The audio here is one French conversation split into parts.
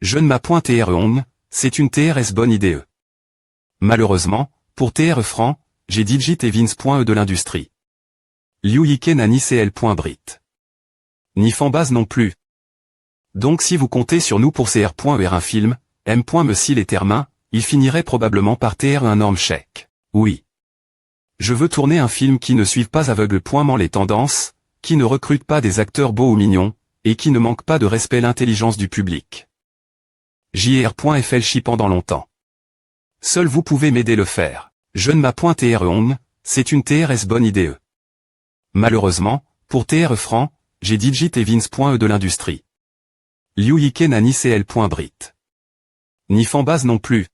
Jeune ma.TRE11, c'est une TRS bonne idée. Malheureusement, pour TRE franc, j'ai Digit et Vince.e de l'industrie. Liu Yike n'a ni CL.Brit. Ni Fanbase non plus. Donc si vous comptez sur nous pour CR.ER un film, M.me si les termes, il finirait probablement par TR un énorme chèque. Oui. Je veux tourner un film qui ne suive pas aveuglement les tendances, qui ne recrute pas des acteurs beaux ou mignons, et qui ne manque pas de respect l'intelligence du public. JR.FLCHI pendant longtemps. Seul vous pouvez m'aider le faire. Jeune ma.TRE11, c'est une TRS bonne idée. Malheureusement, pour TRE franc, j'ai Digit et Vince.e de l'industrie. Liu Yike n'a ni CL.Brit. Ni Fanbase non plus.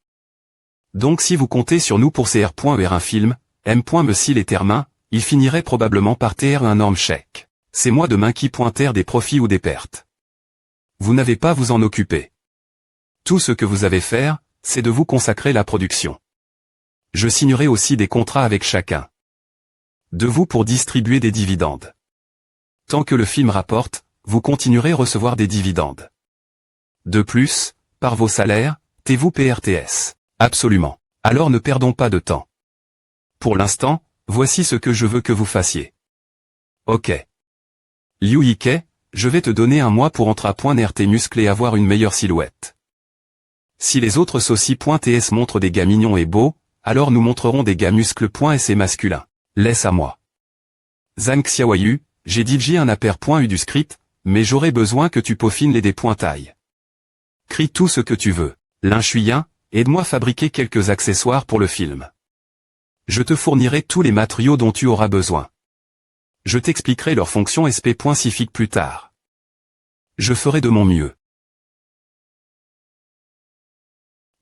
Donc si vous comptez sur nous pour CR.ER un film, M.me si les termes, il finirait probablement par TR un énorme chèque. C'est moi demain qui pointer des profits ou des pertes. Vous n'avez pas à vous en occuper. Tout ce que vous avez faire, c'est de vous consacrer la production. Je signerai aussi des contrats avec chacun de vous pour distribuer des dividendes. Tant que le film rapporte, vous continuerez à recevoir des dividendes. De plus, par vos salaires, vous PRTS. Absolument. Alors ne perdons pas de temps. Pour l'instant, voici ce que je veux que vous fassiez. Ok. Liu Yike, je vais te donner un mois pour entrer à point tes muscles et avoir une meilleure silhouette. Si les autres saucis.ts montrent des gars mignons et beaux, alors nous montrerons des gars muscles.s et masculins. Laisse à moi. Zhang Xiaoyu, j'ai DJ un aper.u du script, mais j'aurai besoin que tu peaufines les des.taille. Crie tout ce que tu veux. L'inchuyen, aide-moi à fabriquer quelques accessoires pour le film. Je te fournirai tous les matériaux dont tu auras besoin. Je t'expliquerai leur fonction SP.Sifique plus tard. Je ferai de mon mieux.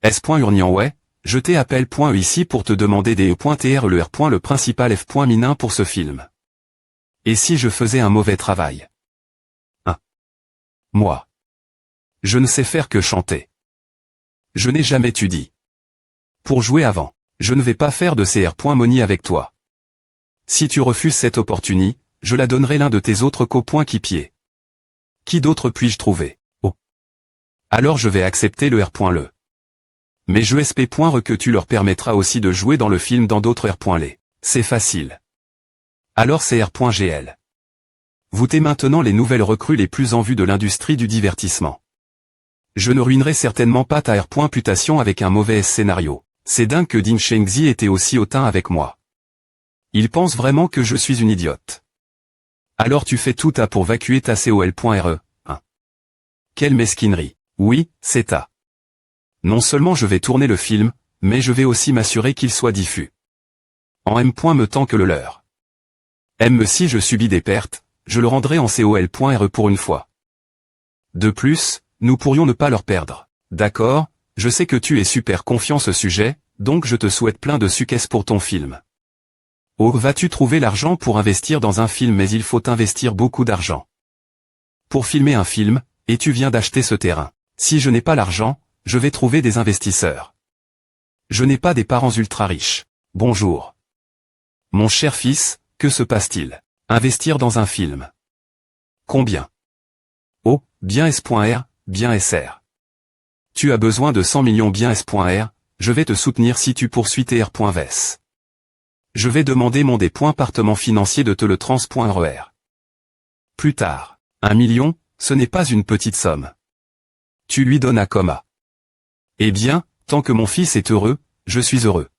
S.Urnian ouais, je t'appelle.e ici pour te demander des E.TR le R. le principal F.Minin pour ce film. Et si je faisais un mauvais travail? Moi. Je ne sais faire que chanter. Je n'ai jamais étudié. Pour jouer avant, je ne vais pas faire de CR.Money avec toi. Si tu refuses cette opportunité, je la donnerai l'un de tes autres copoinquipiers. Qui d'autre puis-je trouver? Oh. Alors je vais accepter le R.le. Mais je SP.re que tu leur permettras aussi de jouer dans le film dans d'autres R.les. C'est facile. Alors c'est R.GL. Vous t'es maintenant les nouvelles recrues les plus en vue de l'industrie du divertissement. Je ne ruinerai certainement pas ta R.putation avec un mauvais scénario. C'est dingue que Ding Shengzi était aussi hautain avec moi. Il pense vraiment que je suis une idiote. Alors tu fais tout à pour vacuer ta COL.RE, hein. Quelle mesquinerie. Oui, c'est ta. Non seulement je vais tourner le film, mais je vais aussi m'assurer qu'il soit diffus. En M.me tant que le leur. M si je subis des pertes, je le rendrai en COL.RE pour une fois. De plus, nous pourrions ne pas leur perdre. D'accord, je sais que tu es super confiant ce sujet, donc je te souhaite plein de succès pour ton film. Oh, vas-tu trouver l'argent pour investir dans un film? Mais il faut investir beaucoup d'argent. Pour filmer un film, et tu viens d'acheter ce terrain. Si je n'ai pas l'argent, je vais trouver des investisseurs. Je n'ai pas des parents ultra riches. Bonjour. Mon cher fils, que se passe-t-il? Investir dans un film. Combien? Oh, bien S.R, bien SR. Tu as besoin de 100 millions bien S.R, je vais te soutenir si tu poursuis tes R.Ves. Je vais demander mon département financier de te le trans.RER. Plus tard. 1 million, ce n'est pas une petite somme. Tu lui donnes à coma. Eh bien, tant que mon fils est heureux, je suis heureux.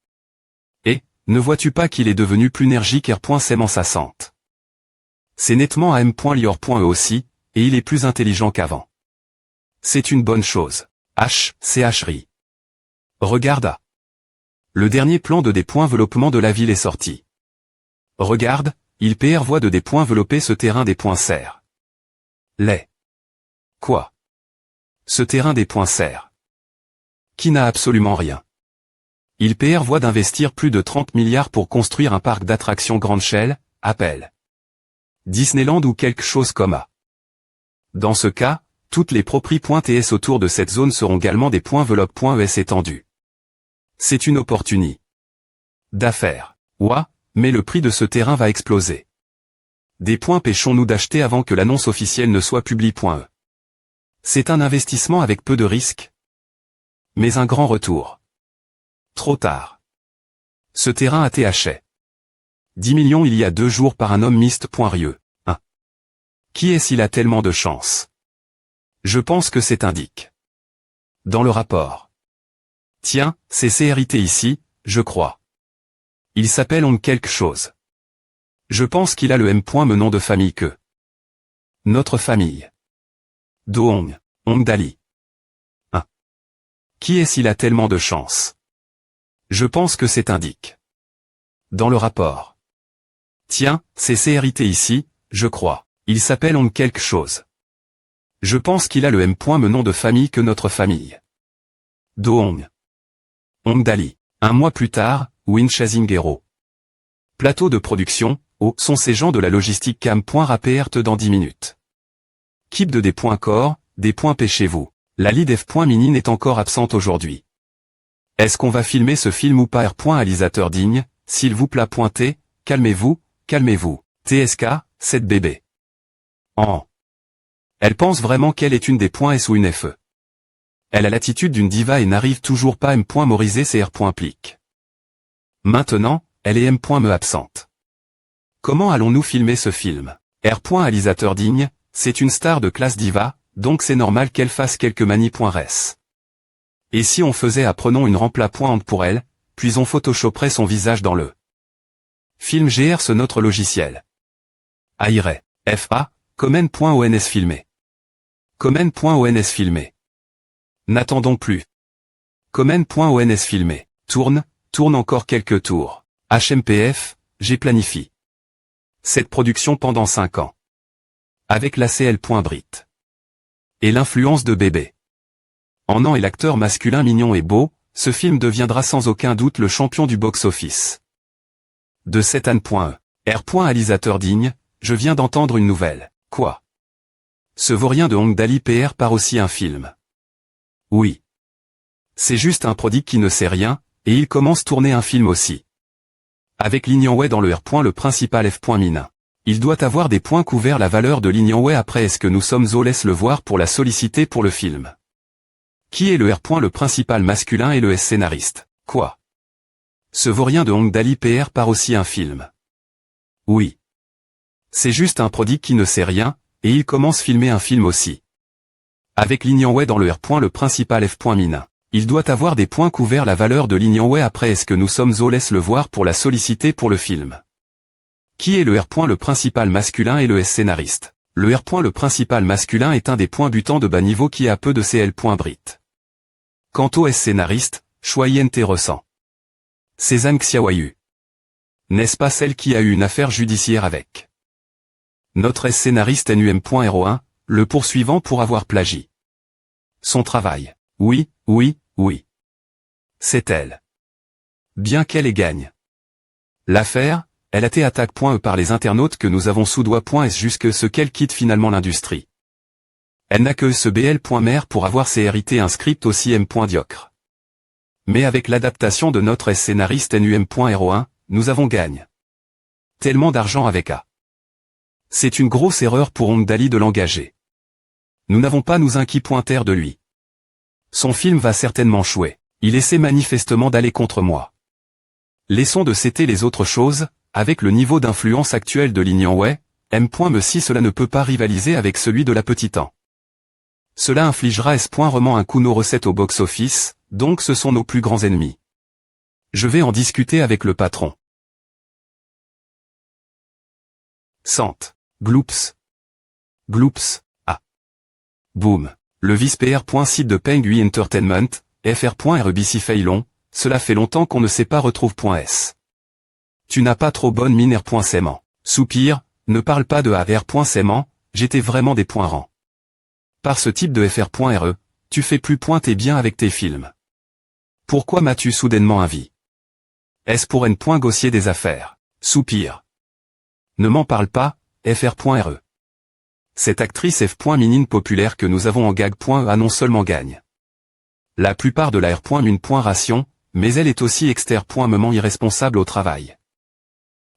Et, ne vois-tu pas qu'il est devenu plus énergique R.S'aimant sa sente? C'est nettement à M.Lior.E aussi, et il est plus intelligent qu'avant. C'est une bonne chose. CHRI. Regarde à. Le dernier plan de développement de la ville est sorti. Regarde, il voit de développer ce terrain serre. Les. Quoi? Ce terrain serre. Qui n'a absolument rien. Il voit d'investir plus de 30 milliards pour construire un parc d'attractions grande échelle, appelle Disneyland ou quelque chose comme ça. Dans ce cas, toutes les propriétés autour de cette zone seront également des .velope.es étendus. C'est une opportunité d'affaires. Ouah, mais le prix de ce terrain va exploser. Des points pêchons-nous d'acheter avant que l'annonce officielle ne soit publiée. C'est un investissement avec peu de risques, mais un grand retour. Trop tard. Ce terrain a été acheté. 10 millions il y a 2 jours par un homme mixte.rieux. 1. Qui est s'il a tellement de chance? Je pense que c'est indique. Dans le rapport. Tiens, c'est CRIT ici, je crois. Il s'appelle Hong quelque chose. Je pense qu'il a le même nom de famille que notre famille. Do Hong, Hong Dali. 1. Qui est s'il a tellement de chance? Je pense que c'est indique. Dans le rapport. Tiens, c'est CRIT ici, je crois. Il s'appelle Hong quelque chose. Je pense qu'il a le même nom de famille que notre famille. Do Hong. Hong Dali. 1 mois plus tard, Win Chasing Hero. Plateau de production, sont ces gens de la logistique cam.rapert dans 10 minutes. Keep de des.corps, des.p chez vous. La lead F.Minin est encore absente aujourd'hui. Est-ce qu'on va filmer ce film ou pas? Réalisateur digne, s'il vous plaît. T, calmez-vous, calmez-vous. TSK, 7 bébé. Elle pense vraiment qu'elle est une des S ou une FE. Elle a l'attitude d'une diva et n'arrive toujours pas à memoriser ses R.pliques. Maintenant, elle est M.me absente. Comment allons-nous filmer ce film? Réalisateur digne, c'est une star de classe diva, donc c'est normal qu'elle fasse quelques manies.res. Et si on faisait apprenons une rempla.ant pour elle, puis on photoshopperait son visage dans le film GR ce notre logiciel. Aire. FA, comment.ons filmé. Comment.ons filmé. N'attendons plus. Comment.ons filmé. Tourne encore quelques tours. HMPF, j'ai planifié cette production pendant 5 ans. Avec l'ACL.Brit. Et l'influence de bébé. En an et l'acteur masculin mignon et beau, ce film deviendra sans aucun doute le champion du box-office. De cet Anne.E. Réalisateur digne, je viens d'entendre une nouvelle. Quoi? Ce vaurien de Hong Dali PR part aussi un film. Oui. C'est juste un prodigue qui ne sait rien, et il commence tourner un film aussi. Avec Lignanway dans le R. Le principal F.Minin. Il doit avoir des points couverts la valeur de Lignanway après est-ce que nous sommes au laisse le voir pour la solliciter pour le film. Qui est le R. Le principal masculin et le S scénariste? Quoi? Ce vaurien de Hong Dali PR part aussi un film. Oui. C'est juste un prodigue qui ne sait rien, et il commence filmer un film aussi. Avec Lignanway dans le R. Le principal F.Minin. Il doit avoir des points couverts la valeur de Lignanway après est-ce que nous sommes au laisse le voir pour la solliciter pour le film. Qui est le R. Le principal masculin et le S scénariste? Le R. Le principal masculin est un des points butants de bas niveau qui a peu de CL.Brit. Quant au S scénariste, Choyente ressent. Cézanne Xiaoyu. N'est-ce pas celle qui a eu une affaire judiciaire avec notre S scénariste NUM.01, le poursuivant pour avoir plagié son travail? Oui. C'est elle. Bien qu'elle ait gagne l'affaire, elle a été attaque.e par les internautes que nous avons sous doigt.s jusque ce qu'elle quitte finalement l'industrie. Elle n'a que ce BL.mer pour avoir hérité un script aussi M.diocre. Mais avec l'adaptation de notre scénariste NUM.01, nous avons gagne tellement d'argent avec A. C'est une grosse erreur pour Hong Dali de l'engager. Nous n'avons pas nous inquiéter de lui. Son film va certainement chouer. Il essaie manifestement d'aller contre moi. Laissons de citer les autres choses, avec le niveau d'influence actuel de Lignanway, M.me si cela ne peut pas rivaliser avec celui de la petite An. Cela infligera S.roman un coup nos recettes au box-office, donc ce sont nos plus grands ennemis. Je vais en discuter avec le patron. Sant. Gloops. Ah. Boom. Le vice-PR.site de Penguin Entertainment, fr.rbc Feilon, cela fait longtemps qu'on ne s'est pas retrouve.s. Tu n'as pas trop bonne mine R.Saiement. Soupir, ne parle pas de AR.Saiement, j'étais vraiment des points rangs. Par ce type de fr.re, tu fais plus pointer bien avec tes films. Pourquoi m'as-tu soudainement envie? Est-ce pour N.Gossier des affaires? Soupir. Ne m'en parle pas, fr.re. Cette actrice F.Minin populaire que nous avons en gag.a non seulement gagne la plupart de la R.Ration, mais elle est aussi exter.ment irresponsable au travail.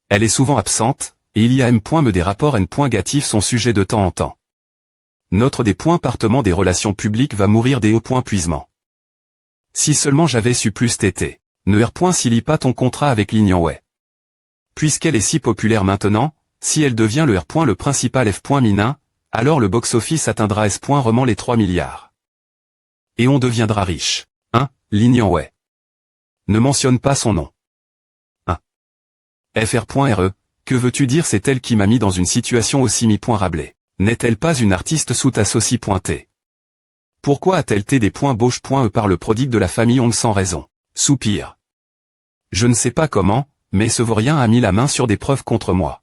Elle est souvent absente, et il y a M.me des rapports N.gatifs son sujet de temps en temps. Notre dépointement des relations publiques va mourir des puisement. Si seulement j'avais su plus t'aider. Ne silie pas ton contrat avec Lin-Yang. Puisqu'elle est si populaire maintenant, si elle devient le principal F. alors le box-office atteindra S. les 3 milliards. Et on deviendra riche. Lin-Yang. Ne mentionne pas son nom. Fr.re, que veux-tu dire, c'est elle qui m'a mis dans une situation aussi Rabelais. N'est-elle pas une artiste sous ta saucie pointée? Pourquoi a-t-elle été des Boche.e par le prodigue de la famille Hong sans raison? Soupir. Je ne sais pas comment, mais ce vaurien a mis la main sur des preuves contre moi.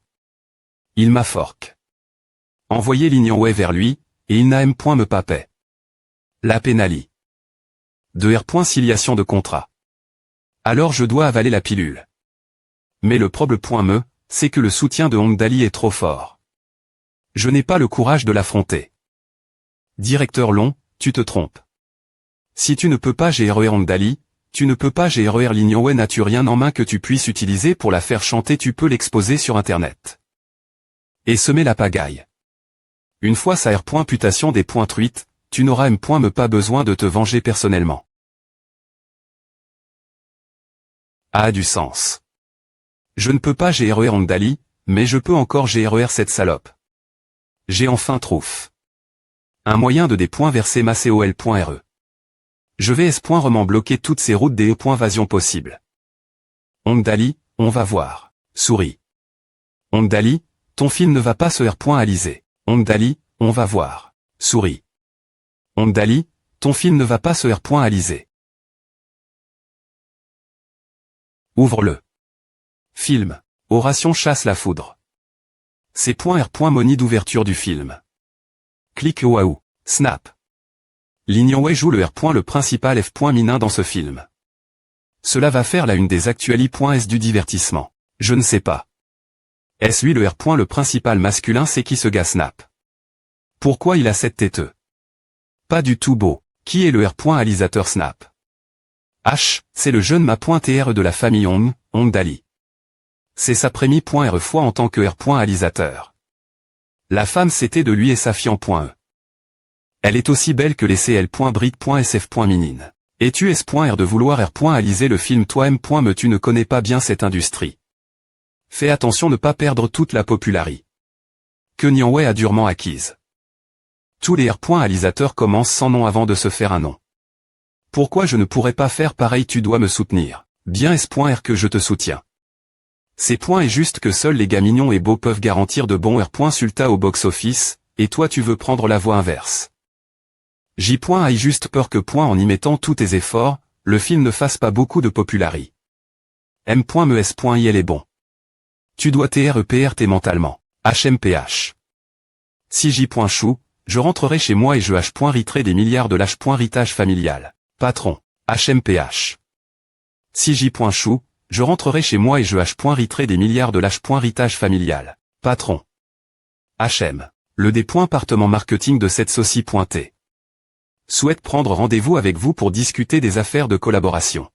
Il m'a forque. Envoyé Lin-Yang vers lui, et il n'a me papait. La pénali. De R. Siliation de contrat. Alors je dois avaler la pilule. Mais le problème, c'est que le soutien de Hong Dali est trop fort. Je n'ai pas le courage de l'affronter. Directeur Long, tu te trompes. Si tu ne peux pas gérer Hong Dali, tu ne peux pas gérer Lin-Yang. N'as-tu rien en main que tu puisses utiliser pour la faire chanter? Tu peux l'exposer sur Internet. Et semer la pagaille. Une fois sa putation des truites, tu n'auras pas besoin de te venger personnellement. A du sens. Je ne peux pas gérer Hong Dali, mais je peux encore gérer cette salope. J'ai enfin trouvé un moyen de verser ma col.re. Je vais bloquer toutes ces routes des vasion possibles. Hong Dali, on va voir. Souris. Hong Dali, ton film ne va pas se aliser. Hong Dali, on va voir. Souris. Hong Dali, ton film ne va pas se aliser. Ouvre-le. Film. Oration chasse la foudre. C'est .r.money d'ouverture du film. Clique waouh. Snap. Lin-Yang joue le principal F. dans ce film. Cela va faire la une des actuali.s du divertissement. Je ne sais pas. Est-ce lui le principal masculin, c'est qui ce gars Snap? Pourquoi il a cette têteux? Pas du tout beau. Qui est le réalisateur Snap? H, c'est le jeune ma.tr de la famille Hong Dali. C'est sa première fois en tant que réalisateur. La femme c'était de lui et sa fian.e. Elle est aussi belle que les cl.brit.sf.minine. Et tu es.r de vouloir réaliser le film toi-même. Mais tu ne connais pas bien cette industrie. Fais attention ne pas perdre toute la popularité que Nian a durement acquise. Tous les réalisateurs commencent sans nom avant de se faire un nom. Pourquoi je ne pourrais pas faire pareil? Tu dois me soutenir. Bien est que je te soutiens. C'est est juste que seuls les gars mignons et beaux peuvent garantir de bons sultas au box-office, et toi tu veux prendre la voie inverse. J. aille juste peur que en y mettant tous tes efforts, le film ne fasse pas beaucoup de popularité. M.mes.il est bon. Tu dois t'REPRT mentalement. HMPH. Si J. chou, je rentrerai chez moi et je H.riterai des milliards de l'H.ritage familial. Patron. HMPH. Si J. chou, je rentrerai chez moi et je H.riterai des milliards de l'H.ritage familial. Patron. HM. Le département marketing de cette saucie pointée. Souhaite prendre rendez-vous avec vous pour discuter des affaires de collaboration.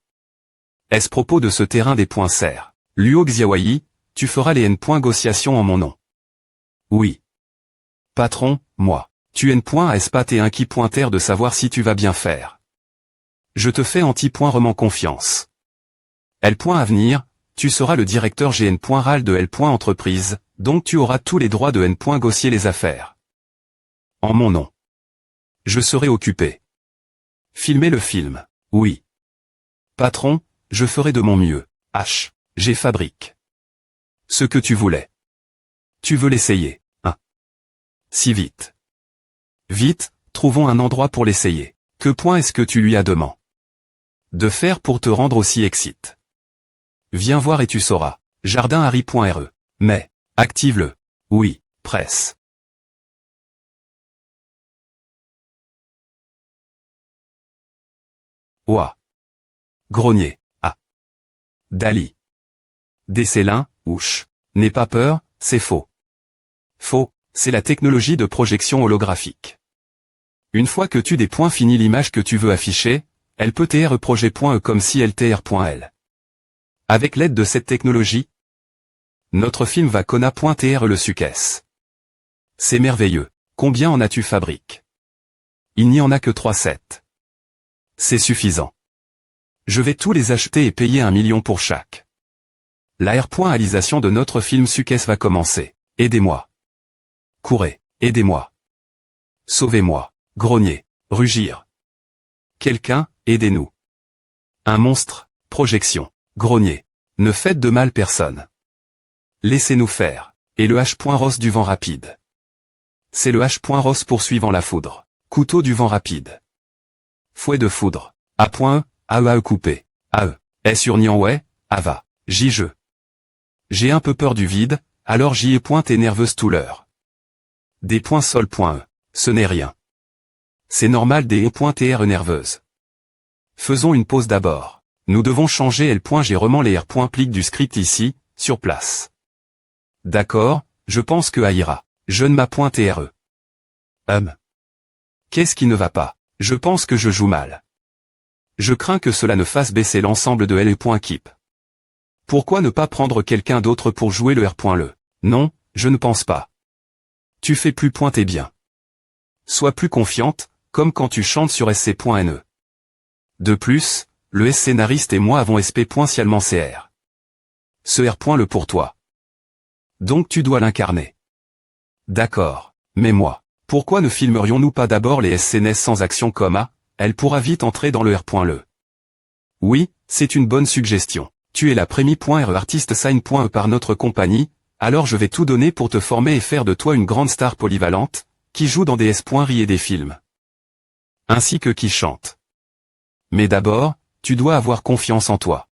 Est-ce propos de ce terrain des serres? Luo Xiaoyi, tu feras les négociations en mon nom. Oui. Patron, moi. Tu N.Aspat et un qui pointer de savoir si tu vas bien faire. Je te fais anti-rement confiance. L.Avenir, tu seras le directeur GN.RAL de L.Entreprise, donc tu auras tous les droits de N.Négocier les affaires. En mon nom. Je serai occupé. Filmer le film. Oui. Patron, je ferai de mon mieux. H. J'ai fabrique. Ce que tu voulais. Tu veux l'essayer, hein? Si vite. Vite, trouvons un endroit pour l'essayer. Que est-ce que tu lui as demandé de faire pour te rendre aussi excite? Viens voir et tu sauras. Jardin-Harry.re. Mais, active-le. Oui, presse. Ouah. Grognier. Ah. Dali. Descellin, ouche. N'aie pas peur, c'est faux. Faux, c'est la technologie de projection holographique. Une fois que tu finis l'image que tu veux afficher, elle peut reprojet.e comme si elle tr.l. Avec l'aide de cette technologie, notre film va conna.tr le succès. C'est merveilleux. Combien en as-tu fabrique? Il n'y en a que 3-7. C'est suffisant. Je vais tous les acheter et payer 1 million pour chaque. La réalisation de notre film Success va commencer. Aidez-moi. Courez, aidez-moi. Sauvez-moi. Grogner, rugir. Quelqu'un, aidez-nous. Un monstre, projection, grogner. Ne faites de mal personne. Laissez-nous faire. Et le H.Ross du vent rapide. C'est le H.Ross poursuivant la foudre. Couteau du vent rapide. Fouet de foudre. A.E, AEAE coupé. AE. Est sur Nianwei, Ava. J-je. J'ai un peu peur du vide, alors j'y ai pointé nerveuse tout l'heure. Des points sol.e. Ce n'est rien. C'est normal des E.TR nerveuses. Faisons une pause d'abord. Nous devons changer L.G les R.pliques du script ici, sur place. D'accord, je pense que ira. Je ne m'a.TRE. Qu'est-ce qui ne va pas? Je pense que je joue mal. Je crains que cela ne fasse baisser l'ensemble de L.Keep. Pourquoi ne pas prendre quelqu'un d'autre pour jouer le R.le? Non, je ne pense pas. Tu fais plus pointer bien. Sois plus confiante, comme quand tu chantes sur sc.ne. De plus, le scénariste et moi avons sp.cialement cr. Ce R.le pour toi. Donc tu dois l'incarner. D'accord, mais moi, pourquoi ne filmerions-nous pas d'abord les scènes sans action comme A? Elle pourra vite entrer dans le R.le. Oui, c'est une bonne suggestion. Tu es la Premi.re artiste sign.e par notre compagnie, alors je vais tout donner pour te former et faire de toi une grande star polyvalente, qui joue dans des S.ri et des films. Ainsi que qui chante. Mais d'abord, tu dois avoir confiance en toi.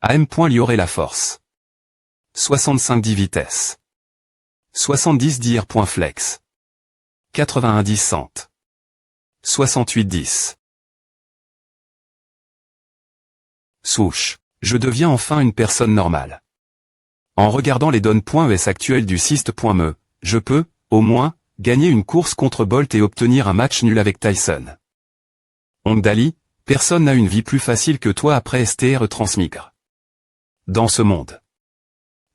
AM.Lioré la force. 65 10 vitesse. 70 10 R.flex. 81 10 cent. 68 10. Souche. Je deviens enfin une personne normale. En regardant les donnes.es actuelles du Sist.me, je peux, au moins, gagner une course contre Bolt et obtenir un match nul avec Tyson. Ongdali, personne n'a une vie plus facile que toi après STR transmigre. Dans ce monde.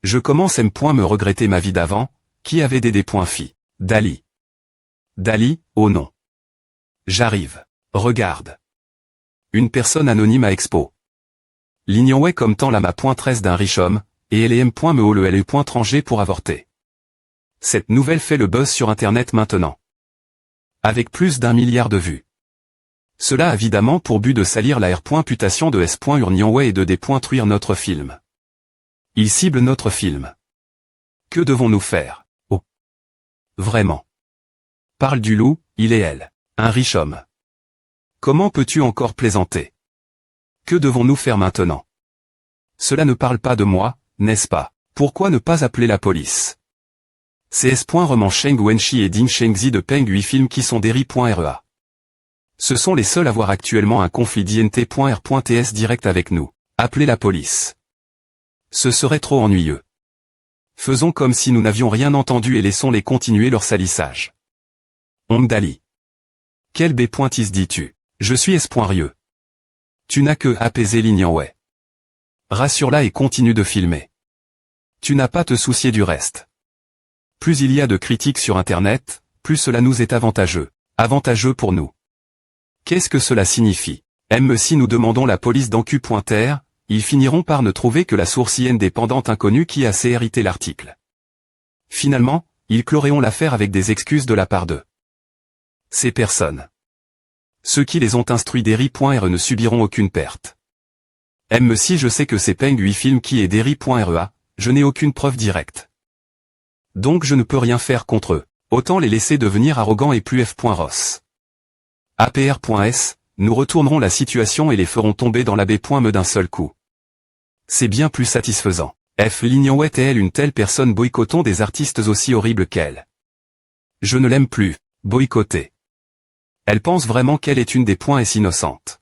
Je commence me regretter ma vie d'avant, qui avait des filles. Dali. Dali, oh non. J'arrive. Regarde. Une personne anonyme à Expo. L'ignorait comme tant la ma.13 d'un riche homme, et LM.me le LE.tranger pour avorter. Cette nouvelle fait le buzz sur Internet maintenant. Avec plus d'1 milliard de vues. Cela a évidemment pour but de salir la R.putation de S.Urnionway et de détruire notre film. Il cible notre film. Que devons-nous faire? Oh. Vraiment. Parle du loup, il et elle. Un riche homme. Comment peux-tu encore plaisanter? Que devons-nous faire maintenant? Cela ne parle pas de moi, n'est-ce pas? Pourquoi ne pas appeler la police? C'est S.Roman Sheng Wenshi et Ding Shengzi de Peng 8 films qui sont des ri.rea. Ce sont les seuls à avoir actuellement un conflit d'INT.R.TS direct avec nous. Appelez la police. Ce serait trop ennuyeux. Faisons comme si nous n'avions rien entendu et laissons-les continuer leur salissage. Ongdali. Quel B.is dis-tu? Je suis S.rieux. Tu n'as que apaiser l'ignorway. Rassure-la et continue de filmer. Tu n'as pas te soucier du reste. Plus il y a de critiques sur Internet, plus cela nous est avantageux. Avantageux pour nous. Qu'est-ce que cela signifie? Même si nous demandons la police dans Q.R, ils finiront par ne trouver que la source indépendante inconnue qui a hérité l'article. Finalement, ils cloreront l'affaire avec des excuses de la part d'eux. Ces personnes. Ceux qui les ont instruits des ri.re ne subiront aucune perte. Même si je sais que c'est Peng 8 films qui est des ri.rea, je n'ai aucune preuve directe. Donc je ne peux rien faire contre eux. Autant les laisser devenir arrogants et plus F.Ross. APR.S, nous retournerons la situation et les ferons tomber dans la B.me d'un seul coup. C'est bien plus satisfaisant. F. Lignowet est-elle une telle personne? Boycottons des artistes aussi horribles qu'elle. Je ne l'aime plus. Boycotter. Elle pense vraiment qu'elle est une des .s innocentes.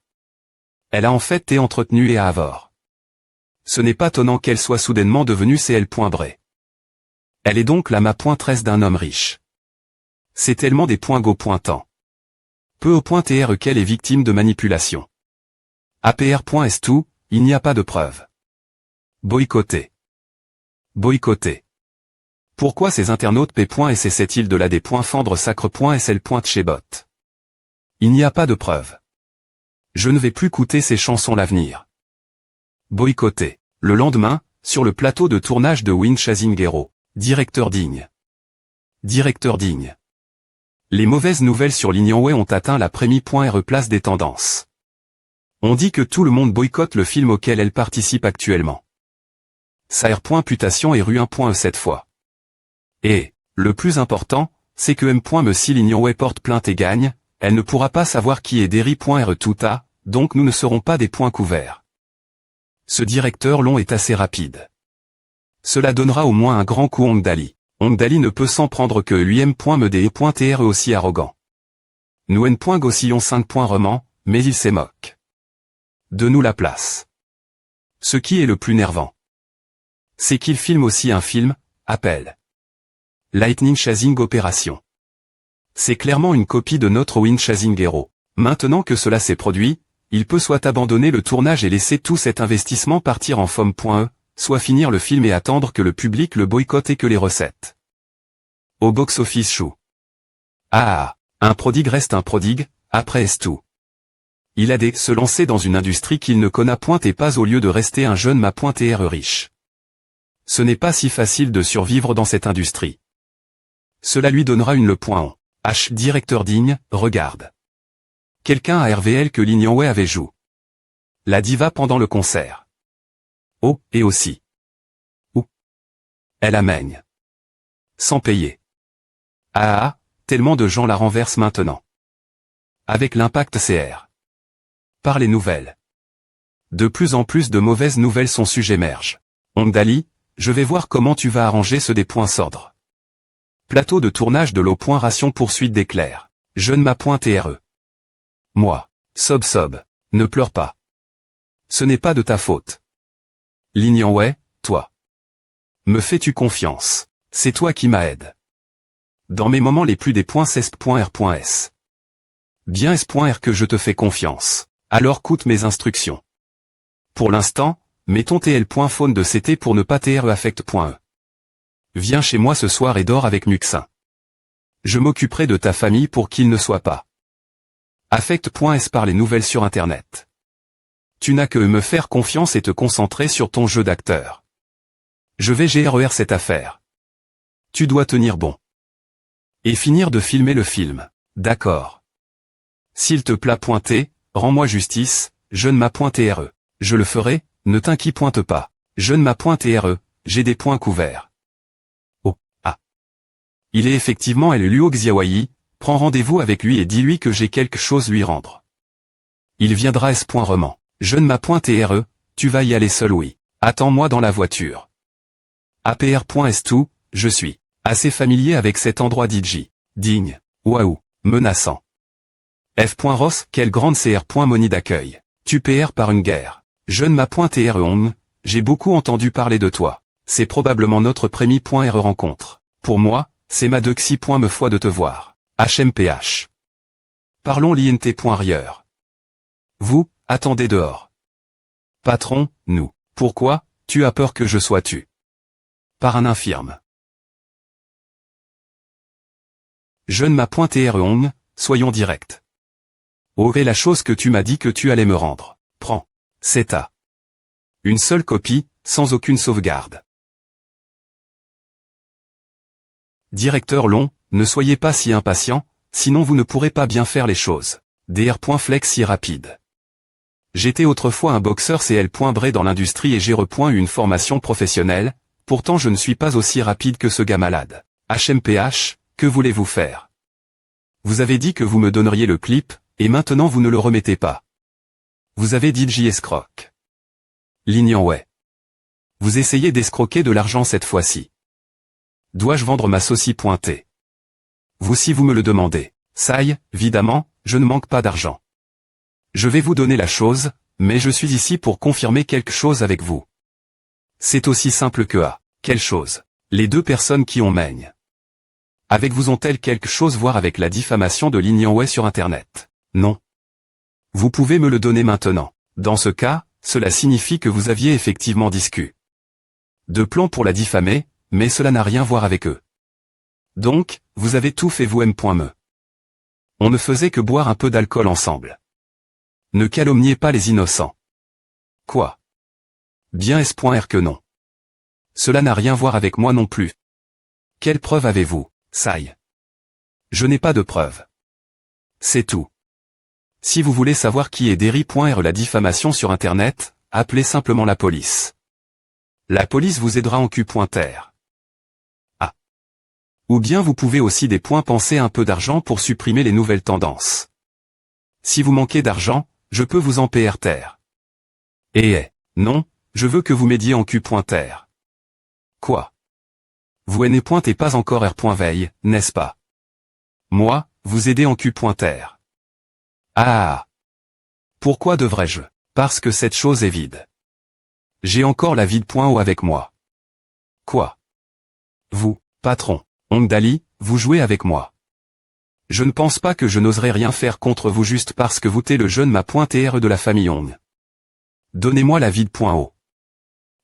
Elle a en fait été entretenue et à avoir. Ce n'est pas étonnant qu'elle soit soudainement devenue CL.Bray. Elle est donc la ma.13 d'un homme riche. C'est tellement des .go.temps. Peu au .tr qu'elle est victime de manipulation. APR.s tout, il n'y a pas de preuve. Boycotter. Boycotté. Pourquoi ces internautes P.SC7-ils de la D.Fendre Sacre.SL. Chez bot. Il n'y a pas de preuve. Je ne vais plus écouter ces chansons l'avenir. Boycotté. Le lendemain, sur le plateau de tournage de Win Chazingero. Directeur digne. Directeur digne. Les mauvaises nouvelles sur Lin-Yang ont atteint la Prémi.re place des tendances. On dit que tout le monde boycotte le film auquel elle participe actuellement. Saer.putation et Rue1.e cette fois. Et, le plus important, c'est que M.me si Lin-Yang porte plainte et gagne, elle ne pourra pas savoir qui est Derry.re tout à, donc nous ne serons pas des points couverts. Ce directeur long est assez rapide. Cela donnera au moins un grand coup Hong Dali. Hong Dali ne peut s'en prendre que lui-M.me.Tre aussi arrogant. Nous N.Gossillon 5. Roman, mais il s'émoque. De nous la place. Ce qui est le plus nervant, c'est qu'il filme aussi un film, appel. Lightning Chasing Opération. C'est clairement une copie de notre Win Chazingero. Maintenant que cela s'est produit, il peut soit abandonner le tournage et laisser tout cet investissement partir en fome.e, soit finir le film et attendre que le public le boycotte et que les recettes. Au box-office chou. Ah, un prodigue reste un prodigue, après est tout. Il a des se lancer dans une industrie qu'il ne connaît point et pas au lieu de rester un jeune ma.re riche. Ce n'est pas si facile de survivre dans cette industrie. Cela lui donnera une le point en. H. Directeur digne, regarde. Quelqu'un à RVL que Lin-Yang avait joué. La diva pendant le concert. Oh, et aussi. Où? Elle amène. Sans payer. Ah, tellement de gens la renversent maintenant. Avec l'impact CR. Par les nouvelles. De plus en plus de mauvaises nouvelles son sujet émerge. Hong Dali, je vais voir comment tu vas arranger ce des points sordres. Plateau de tournage de l'eau.ration poursuite d'éclairs. Jeune ma.Tre. Moi. Sob. Ne pleure pas. Ce n'est pas de ta faute. Lin-Yang, toi. Me fais-tu confiance? C'est toi qui m'aide. Dans mes moments les plus des points cesp.r.s. Bien s.r que je te fais confiance. Alors coute mes instructions. Pour l'instant, mettons tl.faune de CT pour ne pas tr affect.e. Viens chez moi ce soir et dors avec Muxin. Je m'occuperai de ta famille pour qu'il ne soit pas. Affect.s par les nouvelles sur Internet. Tu n'as que me faire confiance et te concentrer sur ton jeu d'acteur. Je vais gérer cette affaire. Tu dois tenir bon. Et finir de filmer le film. D'accord. S'il te plaît pointer, rends-moi justice, jeune ma.Tre. Je le ferai, ne t'inquiète pas. Jeune ma.Tre, j'ai des points couverts. Oh, ah. Il est effectivement le Luo Xiaoyi, prends rendez-vous avec lui et dis-lui que j'ai quelque chose lui rendre. Il viendra s.roman. Jeune ma.Tre, tu vas y aller seul oui. Attends-moi dans la voiture. APR.S2, je suis assez familier avec cet endroit DJ. Digne. Waouh. Menaçant. F.Ross, quelle grande CR.Moni d'accueil. Tu PR par une guerre. Jeune ma.Tre Hong, j'ai beaucoup entendu parler de toi. C'est probablement notre Prémi.re rencontre. Pour moi, c'est ma me foi de te voir. HMPH. Parlons l'INT.rieur. Vous, attendez dehors. Patron, nous. Pourquoi, tu as peur que je sois tué? Par un infirme. Jeune ma.Tre Hong, soyons directs. Oh et la chose que tu m'as dit que tu allais me rendre. Prends. C'est à. Une seule copie, sans aucune sauvegarde. Directeur long, ne soyez pas si impatient, sinon vous ne pourrez pas bien faire les choses. Dr.flex si rapide. J'étais autrefois un boxeur CL.bré dans l'industrie et j'ai eu une formation professionnelle, pourtant je ne suis pas aussi rapide que ce gars malade. HMPH, que voulez-vous faire? Vous avez dit que vous me donneriez le clip, et maintenant vous ne le remettez pas. Vous avez dit escroc. Lin-Yang. Vous essayez d'escroquer de l'argent cette fois-ci. Dois-je vendre ma saucie pointée? Vous si vous me le demandez. Ça y est, évidemment, je ne manque pas d'argent. Je vais vous donner la chose, mais je suis ici pour confirmer quelque chose avec vous. C'est aussi simple que quelle chose? Les deux personnes qui ont mène. Avec vous ont-elles quelque chose à voir avec la diffamation de Lin-Yang sur Internet? Non. Vous pouvez me le donner maintenant. Dans ce cas, cela signifie que vous aviez effectivement discuté. de plans pour la diffamer, mais cela n'a rien à voir avec eux. Donc, vous avez tout fait vous M.me. On ne faisait que boire un peu d'alcool ensemble. Ne calomniez pas les innocents. Quoi? Bien S.R que non. Cela n'a rien à voir avec moi non plus. Quelle preuve avez-vous, Sai? Je n'ai pas de preuve. C'est tout. Si vous voulez savoir qui est Derry.R la diffamation sur Internet, appelez simplement la police. La police vous aidera en Q.R. Ah. Ou bien vous pouvez aussi penser un peu d'argent pour supprimer les nouvelles tendances. Si vous manquez d'argent, je peux vous en payer. Non, je veux que vous m'aidiez en Q.R. Quoi? Vous n'êtes pas encore R.veille, n'est-ce pas? Moi, vous aider en Q.R. Ah. Pourquoi devrais-je? Parce que cette chose est vide. J'ai encore la vide.o avec moi. Quoi? Vous, patron, Ongdali, vous jouez avec moi. Je ne pense pas que je n'oserais rien faire contre vous juste parce que vous êtes le jeune ma.TR de la famille Ong. Donnez-moi la vide.o.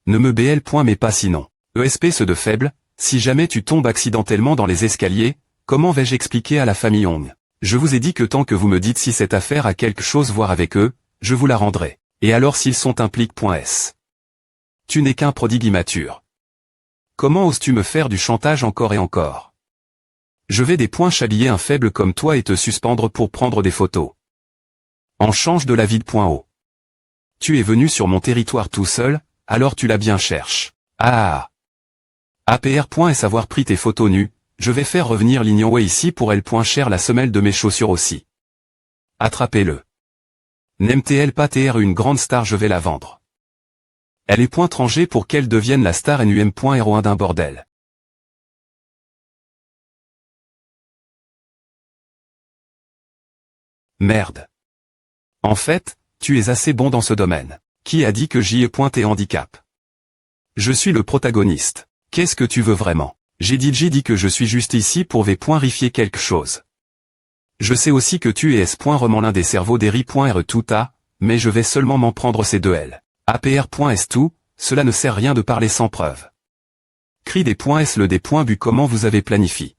Ne me BL. Mais pas sinon. ESP ce de faible, si jamais tu tombes accidentellement dans les escaliers, comment vais-je expliquer à la famille Ong? Je vous ai dit que tant que vous me dites si cette affaire a quelque chose à voir avec eux, je vous la rendrai. Et alors s'ils sont impliqués.s. Tu n'es qu'un prodigue immature. Comment oses-tu me faire du chantage encore et encore? Je vais chabiller un faible comme toi et te suspendre pour prendre des photos. En change de la vide.o. Tu es venu sur mon territoire tout seul, alors tu la bien cherches. Ah. APR.s avoir pris tes photos nues, je vais faire revenir l'Ignonway ici pour elle.cher la semelle de mes chaussures aussi. Attrapez-le. N'aime-t-elle pas TR une grande star je vais la vendre. Elle est .rangée pour qu'elle devienne la star NUM.01 d'un bordel. Merde. En fait, tu es assez bon dans ce domaine. Qui a dit que j'y ai pointé handicap? Je suis le protagoniste. Qu'est-ce que tu veux vraiment? J'ai dit que je suis juste ici pour vérifier quelque chose. Je sais aussi que tu es S.Remant l'un des cerveaux d'Eri.R tout à, mais je vais seulement m'en prendre ces deux L. APR.S tout, cela ne sert rien de parler sans preuve. Crie des.S le des.bu comment vous avez planifié.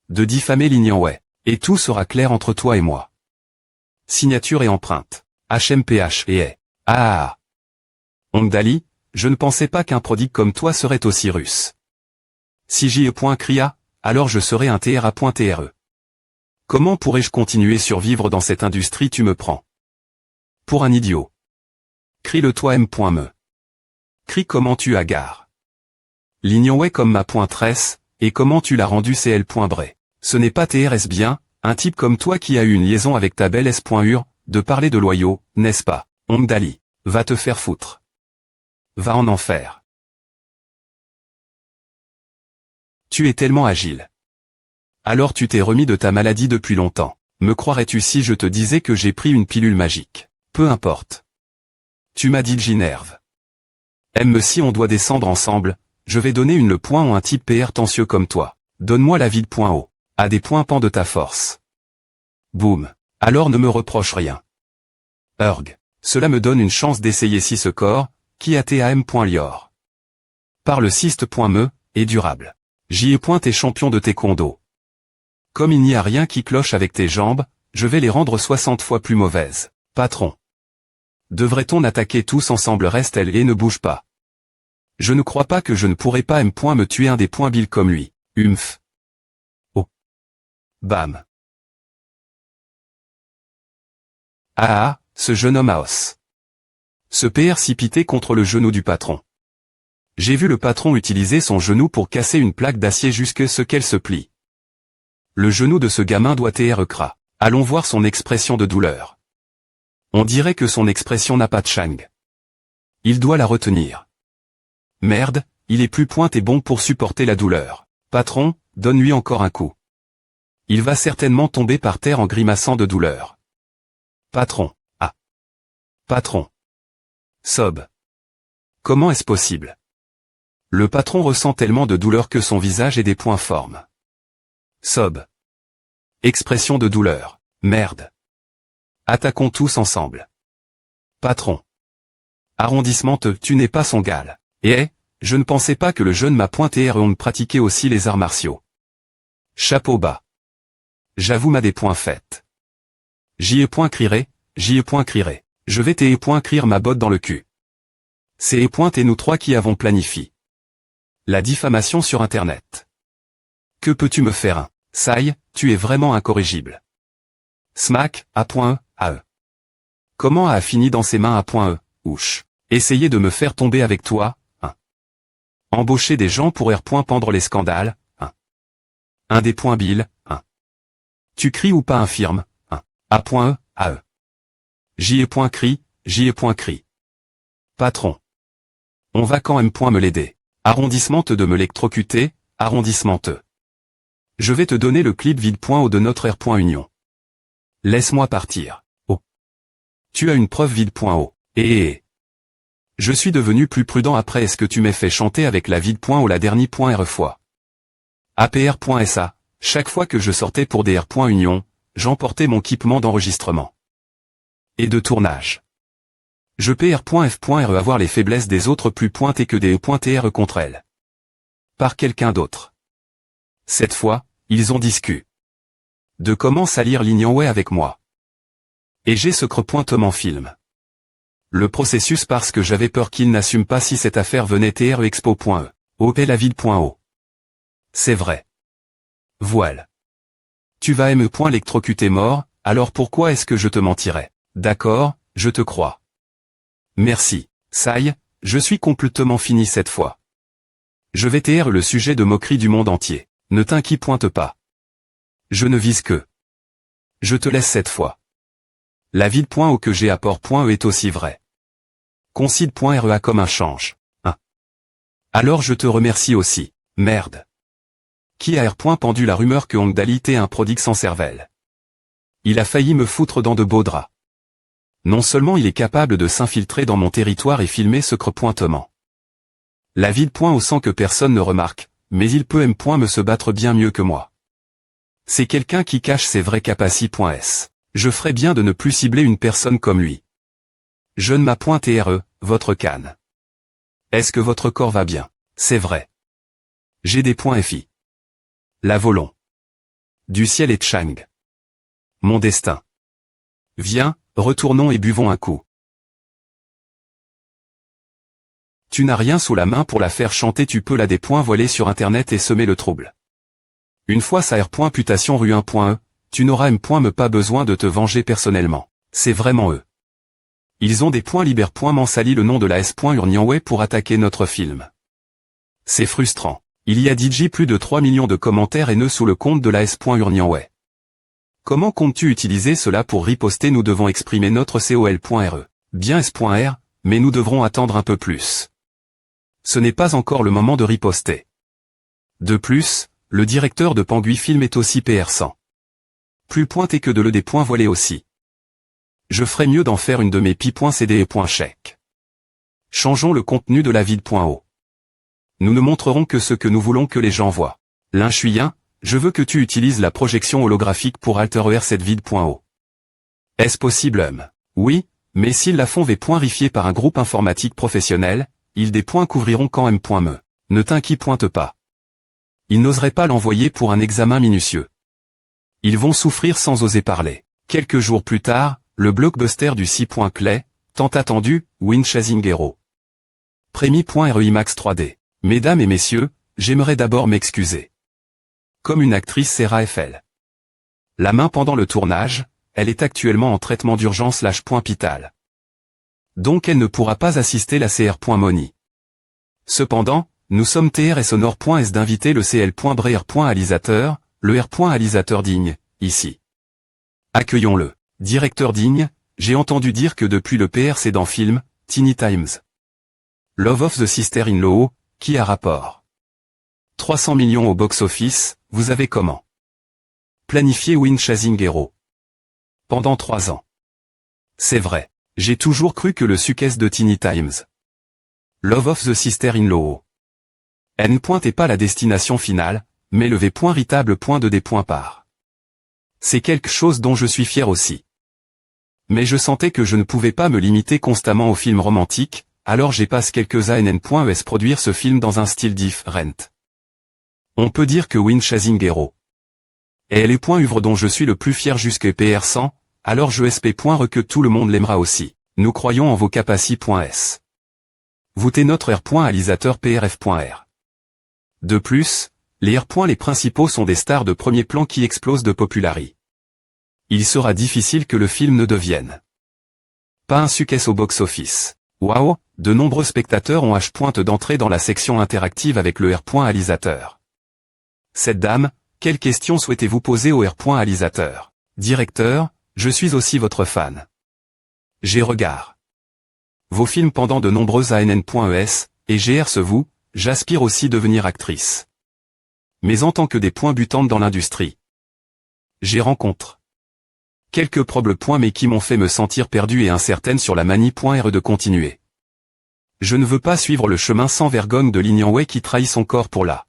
De diffamer l'Ignonway. Et tout sera clair entre toi et moi. Signature et empreinte. HMPH et Ah. Ongdali, je ne pensais pas qu'un prodigue comme toi serait aussi russe. Si j'y.cria, alors je serais un TRA.TRE. Comment pourrais-je continuer survivre dans cette industrie tu me prends? Pour un idiot. Crie-le toi M.me. Crie comment tu agarres. L'Ignonway comme ma .tresse, et comment tu l'as rendu CL.bré. Ce n'est pas TRS bien, un type comme toi qui a eu une liaison avec ta belle S.ur, de parler de loyaux, n'est-ce pas? Ongdali, va te faire foutre. Va en enfer. Tu es tellement agile. Alors tu t'es remis de ta maladie depuis longtemps. Me croirais-tu si je te disais que j'ai pris une pilule magique? Peu importe. Tu m'as dit Ginerve. Aime si on doit descendre ensemble, je vais donner une le point en un type PR tensieux comme toi. Donne-moi la vide.o. À des points pan de ta force. Boum. Alors ne me reproche rien. Urg. Cela me donne une chance d'essayer si ce corps, qui a TAM.lior. Par le cyste.me, est durable. J'y ai point tes champions de taekwondo. Comme il n'y a rien qui cloche avec tes jambes, je vais les rendre 60 fois plus mauvaises. Patron. Devrait-on attaquer tous ensemble reste-elle et ne bouge pas. Je ne crois pas que je ne pourrai pas me tuer un des points Bill comme lui. Humph. Oh. Bam. Ah, ce jeune homme à os. Se précipiter contre le genou du patron. J'ai vu le patron utiliser son genou pour casser une plaque d'acier jusque ce qu'elle se plie. Le genou de ce gamin doit être cra. Allons voir son expression de douleur. On dirait que son expression n'a pas de chang. Il doit la retenir. Merde, il est plus point et bon pour supporter la douleur. Patron, donne-lui encore un coup. Il va certainement tomber par terre en grimaçant de douleur. Patron. Ah. Patron. Sob. Comment est-ce possible? Le patron ressent tellement de douleur que son visage est des points formes. Sob. Expression de douleur. Merde. Attaquons tous ensemble. Patron. Arrondissement tu n'es pas son gal. je ne pensais pas que le jeune ma.tr pratiquait aussi les arts martiaux. Chapeau bas. J'avoue ma des points faite. J.crierai. Je vais crier ma botte dans le cul. C'est et nous trois qui avons planifié la diffamation sur Internet. Que peux-tu me faire un Sai, tu es vraiment incorrigible. Smack, A.E. Comment a fini dans ses mains A.E, ouch. Essayer de me faire tomber avec toi, Embaucher des gens pour pendre les scandales, Un des points Bill, Tu cries ou pas infirme, A.E, A.E. J.crie. Patron. On va quand même me l'aider. Arrondissement de me l'électrocuter, arrondissement te. Je vais te donner le clip vide.o de notre R.Union. Laisse-moi partir. Oh. Tu as une preuve vide.o. Je suis devenu plus prudent après est-ce que tu m'as fait chanter avec la vide.o la dernière fois. APR.SA, chaque fois que je sortais pour des R.Union, j'emportais mon équipement d'enregistrement. Et de tournage. Je peux R.F.re avoir les faiblesses des autres plus pointées que des E.TR contre elles. Par quelqu'un d'autre. Cette fois, ils ont discuté de comment salir l'Ignanway avec moi. Et j'ai ce creux-pointement film. Le processus parce que j'avais peur qu'il n'assume pas si cette affaire venait expo.e. Opelavid.o. C'est vrai. Voile. Tu vas l'électrocuter mort, alors pourquoi est-ce que je te mentirais? D'accord, je te crois. Merci, Sai, je suis complètement fini cette fois. Je vais le sujet de moquerie du monde entier. Ne t'inquiète pas. Je ne vise que. Je te laisse cette fois. La vide.o que j'ai apport.e est aussi vrai. Concide.rea comme un change. Alors je te remercie aussi, merde. Qui a pendu la rumeur que Hongdali était un prodigue sans cervelle. Il a failli me foutre dans de beaux draps. Non seulement il est capable de s'infiltrer dans mon territoire et filmer ce creux-pointement. La vide.o sans que personne ne remarque, mais il peut me se battre bien mieux que moi. C'est quelqu'un qui cache ses vraies capacités.s. Je ferais bien de ne plus cibler une personne comme lui. Jeune ma.TRE, votre canne. Est-ce que votre corps va bien? C'est vrai. J'ai des points FI. La volon. Du ciel et Chang. Mon destin. Viens, retournons et buvons un coup. Tu n'as rien sous la main pour la faire chanter, tu peux la des points voilés sur internet et semer le trouble. Une fois sa R.putation rue 1.e, tu n'auras me pas besoin de te venger personnellement. C'est vraiment eux. Ils ont des points liber.mansali le nom de la S.Urnyanway pour attaquer notre film. C'est frustrant. Il y a DJ plus de 3 millions de commentaires haineux sous le compte de la S.Urnyanway. Comment comptes-tu utiliser cela pour riposter? Nous devons exprimer notre col.re. Bien S.R, mais nous devrons attendre un peu plus. Ce n'est pas encore le moment de riposter. De plus, le directeur de Pangui Film est aussi PR100. Plus pointé que de le des points voilés aussi. Je ferais mieux d'en faire une de mes pi.cd et .chèque. Changeons le contenu de la vide.o. Nous ne montrerons que ce que nous voulons que les gens voient. L'inchuyen, je veux que tu utilises la projection holographique pour altérer cette vide.o. Est-ce possible? Oui, mais s'ils la font v.rifier par un groupe informatique professionnel, ils des points couvriront quand m.me. Ne t'inquiète pas. Ils n'oseraient pas l'envoyer pour un examen minutieux. Ils vont souffrir sans oser parler. Quelques jours plus tard, le blockbuster du 6.clay, tant attendu, Win Chasing Hero. Premi.REIMAX 3D. Mesdames et messieurs, j'aimerais d'abord m'excuser. Comme une actrice Sarah FL. La main pendant le tournage, elle est actuellement en traitement d'urgence /hôpital. Donc elle ne pourra pas assister la CR.Moni. Cependant, nous sommes TR et Sonore.S d'inviter le CL.Breyer.alisateur, le R.alisateur digne, ici. Accueillons-le. Directeur digne, j'ai entendu dire que depuis le PR c'est dans film, Teeny Times. Love of the Sister-in-Law, qui a rapport. 300 millions au box-office, vous avez comment? Planifié Win Chasing Hero. Pendant 3 ans. C'est vrai. J'ai toujours cru que le succès de Teeny Times. Love of the Sister-in-Law. N. est pas la destination finale, mais le V.ritable de des points par. C'est quelque chose dont je suis fier aussi. Mais je sentais que je ne pouvais pas me limiter constamment aux films romantiques, alors j'ai passe quelques ANN.ES produire ce film dans un style different. On peut dire que Win Chasing Hero. Et les points uvres dont je suis le plus fier jusqu'à PR100, alors je SP.re que tout le monde l'aimera aussi. Nous croyons en vos capacités.s. Voutez notre R.alisateur PRF.R. De plus, les R. Les principaux sont des stars de premier plan qui explosent de popularité. Il sera difficile que le film ne devienne pas un succès au box-office. Waouh, de nombreux spectateurs ont H. d'entrée dans la section interactive avec le R.alisateur. Cette dame, quelle question souhaitez-vous poser au R.alisateur? Directeur, je suis aussi votre fan. J'ai regard vos films pendant de nombreuses ANN.ES, et GRce vous, j'aspire aussi devenir actrice. Mais en tant que des points butantes dans l'industrie, j'ai rencontré quelques problèmes mais qui m'ont fait me sentir perdue et incertaine sur la manie.re de continuer. Je ne veux pas suivre le chemin sans vergogne de Lin Yang qui trahit son corps pour la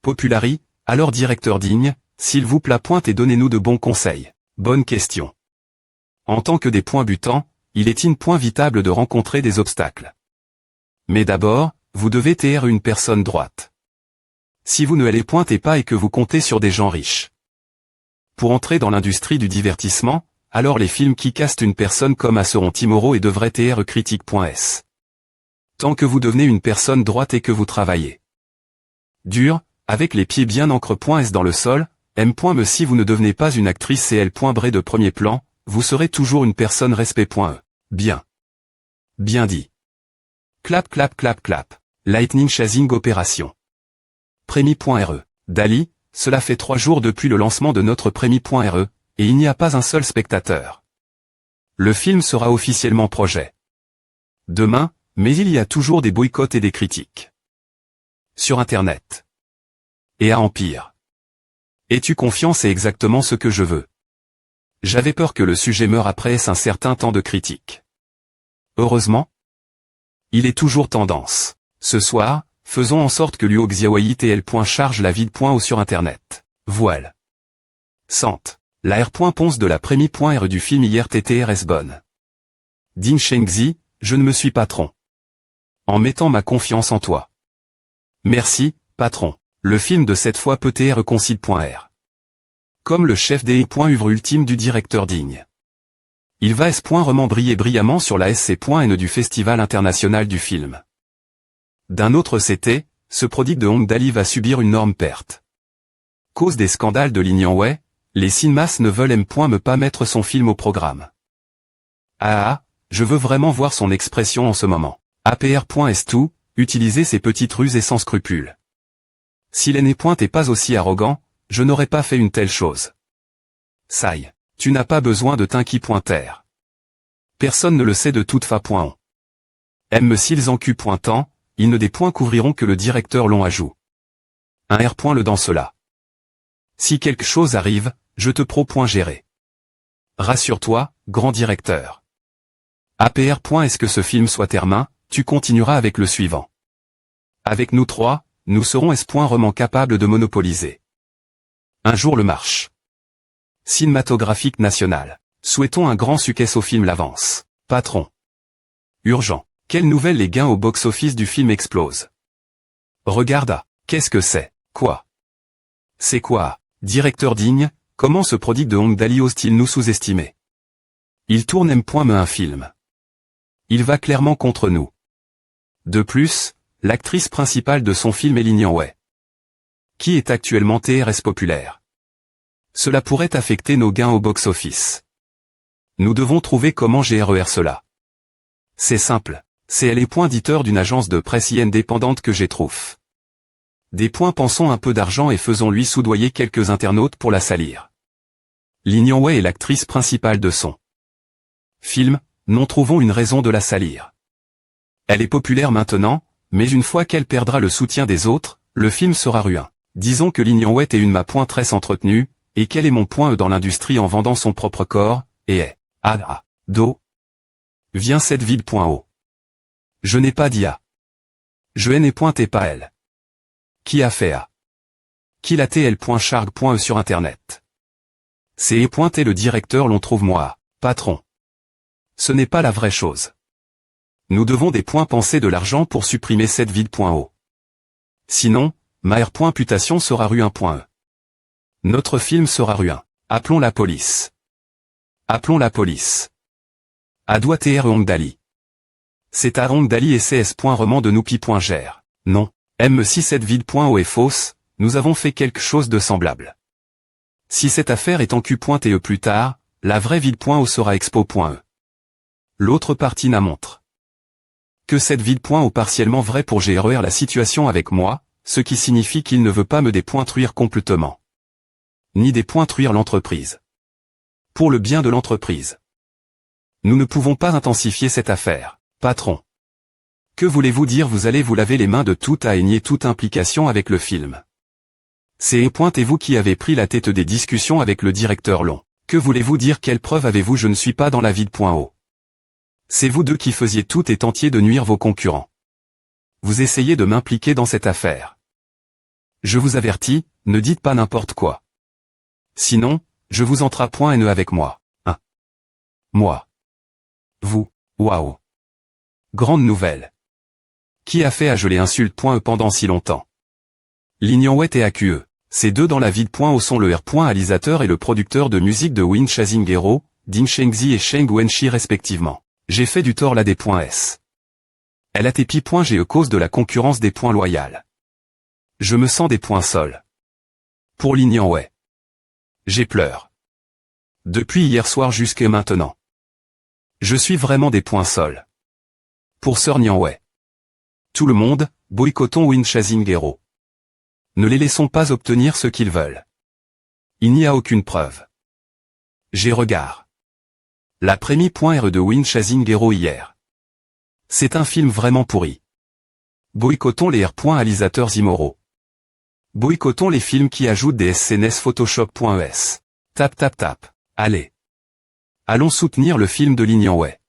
popularité, alors directeur digne, s'il vous plaît et donnez-nous de bons conseils. Bonne question. En tant que des points butants, il est inévitable de rencontrer des obstacles. Mais d'abord, vous devez être une personne droite. Si vous ne les pointez pas et que vous comptez sur des gens riches pour entrer dans l'industrie du divertissement, alors les films qui castent une personne comme seront immoraux et devraient être critique.s. Tant que vous devenez une personne droite et que vous travaillez dur, avec les pieds bien ancrés.s dans le sol, M.me si vous ne devenez pas une actrice CL.bré de premier plan, vous serez toujours une personne respect.e. Bien. Bien dit. Clap clap clap clap. Lightning Chasing Opération. Prémi.re. Dali, cela fait 3 jours depuis le lancement de notre Prémi.re, et il n'y a pas un seul spectateur. Le film sera officiellement projet demain, mais il y a toujours des boycotts et des critiques sur Internet. Et à Empire. Es-tu confiant? C'est exactement ce que je veux. J'avais peur que le sujet meure après un certain temps de critique. Heureusement, il est toujours tendance. Ce soir, faisons en sorte que Luo Xiaowei TL. Charge la vide.o sur Internet. Voile. Sente. La R. Ponce de la Prémi.re du film hier TTRS bonne. Ding Shengzi, je ne me suis patron. En mettant ma confiance en toi. Merci, patron. Le film de cette fois peut être reconcile.r. Comme le chef des œuvre ultime du directeur digne. Il va briller brillamment sur la SC.N du Festival international du film. D'un autre CT, ce prodigue de Hong Dali va subir une énorme perte. Cause des scandales de Lin Yang, les cinémas ne veulent me pas mettre son film au programme. Ah, je veux vraiment voir son expression en ce moment. APR.S2, utiliser ces petites ruses et sans scrupules. Si n'est pas aussi arrogant, je n'aurais pas fait une telle chose. Saï, tu n'as pas besoin de t'inquiéter. Personne ne le sait de toute façon. M s'ils en pointant, ils ne des points couvriront que le directeur l'on ajoute. Un R. Le dans cela. Si quelque chose arrive, je te gérer. Rassure-toi, grand directeur. APR. Est-ce que ce film soit terminé, tu continueras avec le suivant. Avec nous 3, nous serons vraiment capables de monopoliser un jour le marché cinématographique national. Souhaitons un grand succès au film l'avance. Patron. Urgent. Quelle nouvelle, les gains au box-office du film explosent. Regarda. Qu'est-ce que c'est? Quoi? C'est quoi? Directeur digne, comment ce prodigue de Hong Dali ose-t-il nous sous-estimer? Il tourne un film. Il va clairement contre nous. De plus, l'actrice principale de son film est Lin Yang, qui est actuellement TRS populaire. Cela pourrait affecter nos gains au box-office. Nous devons trouver comment gérer cela. C'est simple. C'est les points éditeurs d'une agence de presse indépendante que j'ai trouvé. Des points, pensons un peu d'argent et faisons-lui soudoyer quelques internautes pour la salir. Lin Yang est l'actrice principale de son film, nous trouvons une raison de la salir. Elle est populaire maintenant, mais une fois qu'elle perdra le soutien des autres, le film sera ruin. Disons que Lin Yang est une ma point très entretenue, et qu'elle est mon point dans l'industrie en vendant son propre corps, et est, do. Vient cette vide.o. Je n'ai pas dit A. Je n'ai pointé pas elle. Qui a fait A? Qui l'a tl.charg.e sur Internet? C'est pointé le directeur l'on trouve moi, patron. Ce n'est pas la vraie chose. Nous devons des points pensés de l'argent pour supprimer cette vide.o. Sinon, ma R.putation sera rue1.e. Notre film sera rue1. Appelons la police. Appelons la police. A doit tr Hongdali. C'est à Hongdali et cs.roman de noupi.gr. Non. M si cette vide.o est fausse, nous avons fait quelque chose de semblable. Si cette affaire est en q.te plus tard, la vraie vide.o sera expo.e. L'autre partie n'a montre que cette vide.o partiellement vraie pour gérer la situation avec moi, ce qui signifie qu'il ne veut pas me dépointruire complètement. Ni dépointruire l'entreprise. Pour le bien de l'entreprise. Nous ne pouvons pas intensifier cette affaire, patron. Que voulez-vous dire? Vous allez vous laver les mains de tout à nier toute implication avec le film. C'est vous qui avez pris la tête des discussions avec le directeur Long. Que voulez-vous dire? Quelle preuve avez-vous? Je ne suis pas dans la vide.o. C'est vous deux qui faisiez tout et tentiez de nuire vos concurrents. Vous essayez de m'impliquer dans cette affaire. Je vous avertis, ne dites pas n'importe quoi. Sinon, je vous entrape.ne avec moi. Hein. Moi. Vous. Waouh. Grande nouvelle. Qui a fait à geler insulte.e pendant si longtemps? Lignanwet et AQE. Ces deux dans la vide.o sont le R.alisateur et le producteur de musique de Win Chasing Hero, Din Shengzi et Sheng Wenshi respectivement. J'ai fait du tort là des points S. Elle a TP.ge cause de la concurrence des points loyales. Je me sens des points sols. Pour Lignanwet. J'ai pleure. Depuis hier soir jusqu'à maintenant. Je suis vraiment des points sols. Pour Sir Nianwet. Tout le monde, boycottons Win Chasing Hero. Ne les laissons pas obtenir ce qu'ils veulent. Il n'y a aucune preuve. J'ai regard. La Prémie.re de Win Chasing Hero hier. C'est un film vraiment pourri. Boycottons les R.alisateurs immoraux. Boycottons les films qui ajoutent des SNS Photoshop.es. Tap tap tap. Allez. Allons soutenir le film de Lignanwet.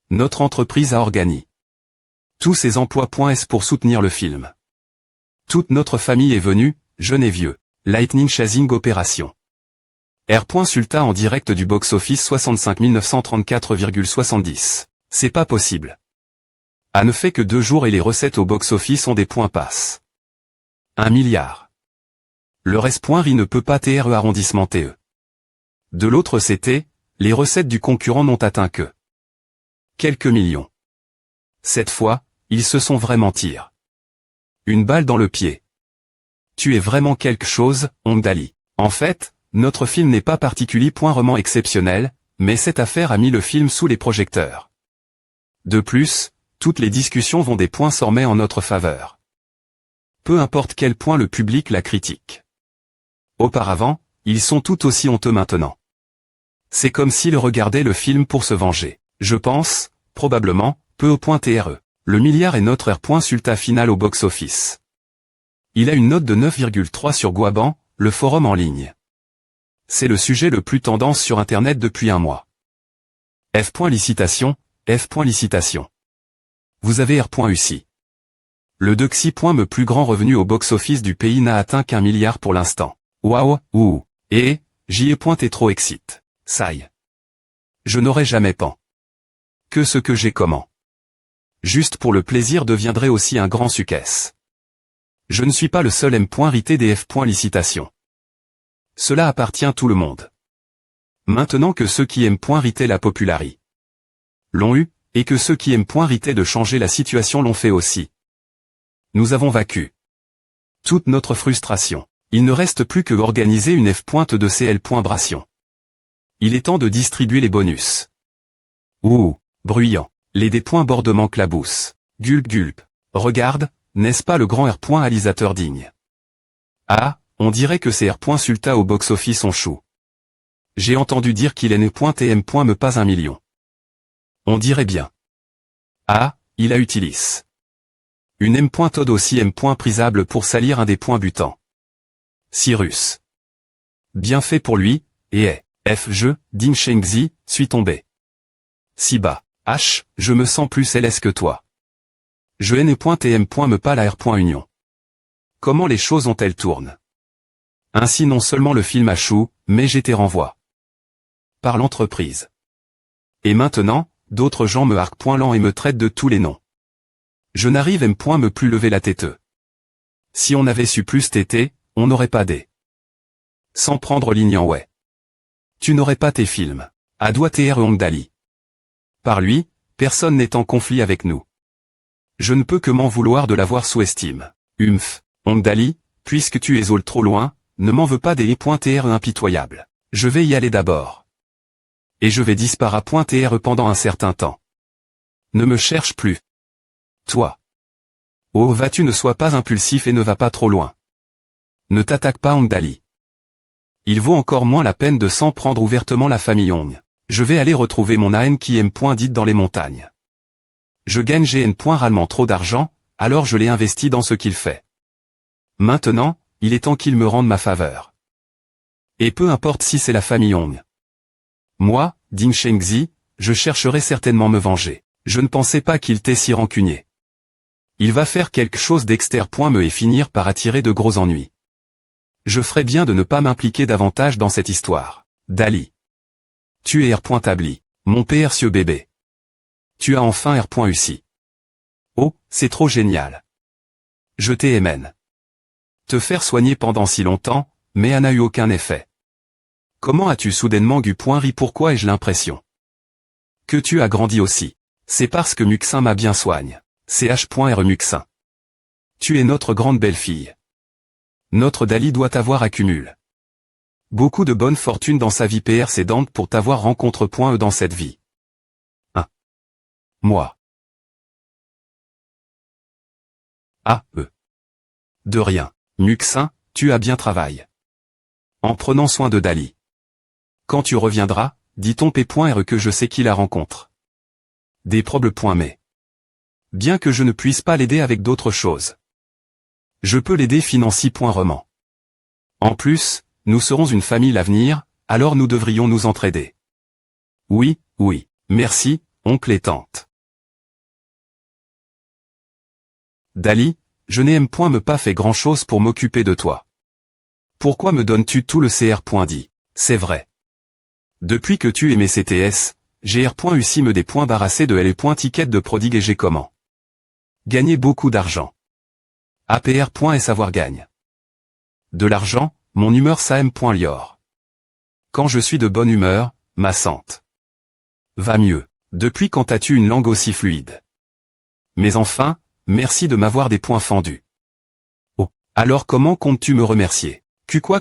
Notre entreprise a organisé tous ses emplois.s pour soutenir le film. Toute notre famille est venue, jeune et vieux. Lightning Chasing Opération. R.Sulta en direct du box-office 65 934,70. C'est pas possible. A ne fait que 2 jours et les recettes au box-office ont des points passes. 1 milliard. Le reste.ri ne peut pas tr arrondissement TE. De l'autre côté, les recettes du concurrent n'ont atteint que quelques millions. Cette fois, ils se sont vraiment tirés une balle dans le pied. Tu es vraiment quelque chose, Hongdali. En fait, notre film n'est pas particulièrement exceptionnel, mais cette affaire a mis le film sous les projecteurs. De plus, toutes les discussions vont des points s'ormer en notre faveur. Peu importe quel point le public la critique. Auparavant, ils sont tout aussi honteux maintenant. C'est comme s'ils regardaient le film pour se venger. Je pense, probablement, peu au point TRE. Le milliard est notre R.Sulta final au box-office. Il a une note de 9,3 sur Guaban, le forum en ligne. C'est le sujet le plus tendance sur Internet depuis un mois. F.licitation, F.licitation. Vous avez R.uci. Le Dexi.me plus grand revenu au box-office du pays n'a atteint qu'1 milliard pour l'instant. Waouh, ouh, et, j'y ai pointé trop excite. Saï. Je n'aurais jamais pen. Que ce que j'ai comment. Juste pour le plaisir deviendrait aussi un grand succès. Je ne suis pas le seul M.rité des F.licitation. Cela appartient à tout le monde. Maintenant que ceux qui aiment.rité la popularité l'ont eu, et que ceux qui aiment.rité de changer la situation l'ont fait aussi. Nous avons vaincu toute notre frustration. Il ne reste plus que organiser une F.de CL.bration. Il est temps de distribuer les bonus. Ouh, bruyant. Les D.bordement clabousse. Gulp gulp. Regarde, n'est-ce pas le grand R.alisateur digne? Ah, on dirait que c'est R.Sulta au box-office on chou. J'ai entendu dire qu'il est né.tm. Me pas 1 million. On dirait bien. Ah, il a utilisé une M.Todd aussi M.prisable pour salir un des points butants. Cyrus. Bien fait pour lui, et F. Din Shengzi, suis tombé. Si bas. H, je me sens plus céleste que toi. Je n.tm. Me pas la R.union. Comment les choses ont-elles tourné? Ainsi non seulement le film a chou, mais j'étais renvoi par l'entreprise. Et maintenant, d'autres gens me harquent point lent et me traitent de tous les noms. Je n'arrive même point me plus lever la tête. Si on avait su plus t'éter, on n'aurait pas des. Sans prendre l'ignant ouais. Tu n'aurais pas tes films. À doigt tr Ongdali. Par lui, personne n'est en conflit avec nous. Je ne peux que m'en vouloir de l'avoir sous-estime. Ongdali, puisque tu es trop loin, ne m'en veux pas des .tr impitoyables. Je vais y aller d'abord. Et je vais disparaître pendant un certain temps. Ne me cherche plus. Toi. Oh vas-tu ne sois pas impulsif et ne va pas trop loin. Ne t'attaque pas Ongdali. Il vaut encore moins la peine de s'en prendre ouvertement la famille Ong. Je vais aller retrouver mon AN qui aime point dite dans les montagnes. Je gagne GN point rarement trop d'argent, alors je l'ai investi dans ce qu'il fait. Maintenant, il est temps qu'il me rende ma faveur. Et peu importe si c'est la famille Ong. Moi, Ding Shengzi, je chercherai certainement me venger. Je ne pensais pas qu'il t'ait si rancunier. Il va faire quelque chose d'exter.me et finir par attirer de gros ennuis. Je ferais bien de ne pas m'impliquer davantage dans cette histoire. Dali. Tu es R.Tabli, mon précieux bébé. Tu as enfin R.Ussi. Oh, c'est trop génial. Je t'aime. Te faire soigner pendant si longtemps, mais ça n'a eu aucun effet. Comment as-tu soudainement ri pourquoi ai-je l'impression que tu as grandi aussi? C'est parce que Muxin m'a bien soigne. Ch.R Muxin. Tu es notre grande belle-fille. Notre Dali doit avoir accumule beaucoup de bonne fortune dans sa vie précédente pour t'avoir rencontre.e dans cette vie. Moi. De rien. Muxin, tu as bien travaillé. En prenant soin de Dali. Quand tu reviendras, dis ton P.R que je sais qui la rencontre. Des problèmes. Mais. Bien que je ne puisse pas l'aider avec d'autres choses. Je peux l'aider financièrement. En plus, nous serons une famille l'avenir, alors nous devrions nous entraider. Oui, merci, oncle et tante. Dali, je n'aime point me pas fait grand-chose pour m'occuper de toi. Pourquoi me donnes-tu tout le CR.dit? C'est vrai. Depuis que tu es mes CTS, j'ai R.Ussi me des points barrassés de L.Ticket de prodigue et j'ai comment gagné beaucoup d'argent. APR. Et savoir gagne. De l'argent, mon humeur s'aime.lior. Quand je suis de bonne humeur, ma sante va mieux. Depuis quand as-tu une langue aussi fluide? Mais enfin, merci de m'avoir des points fendus. Oh, alors comment comptes-tu me remercier?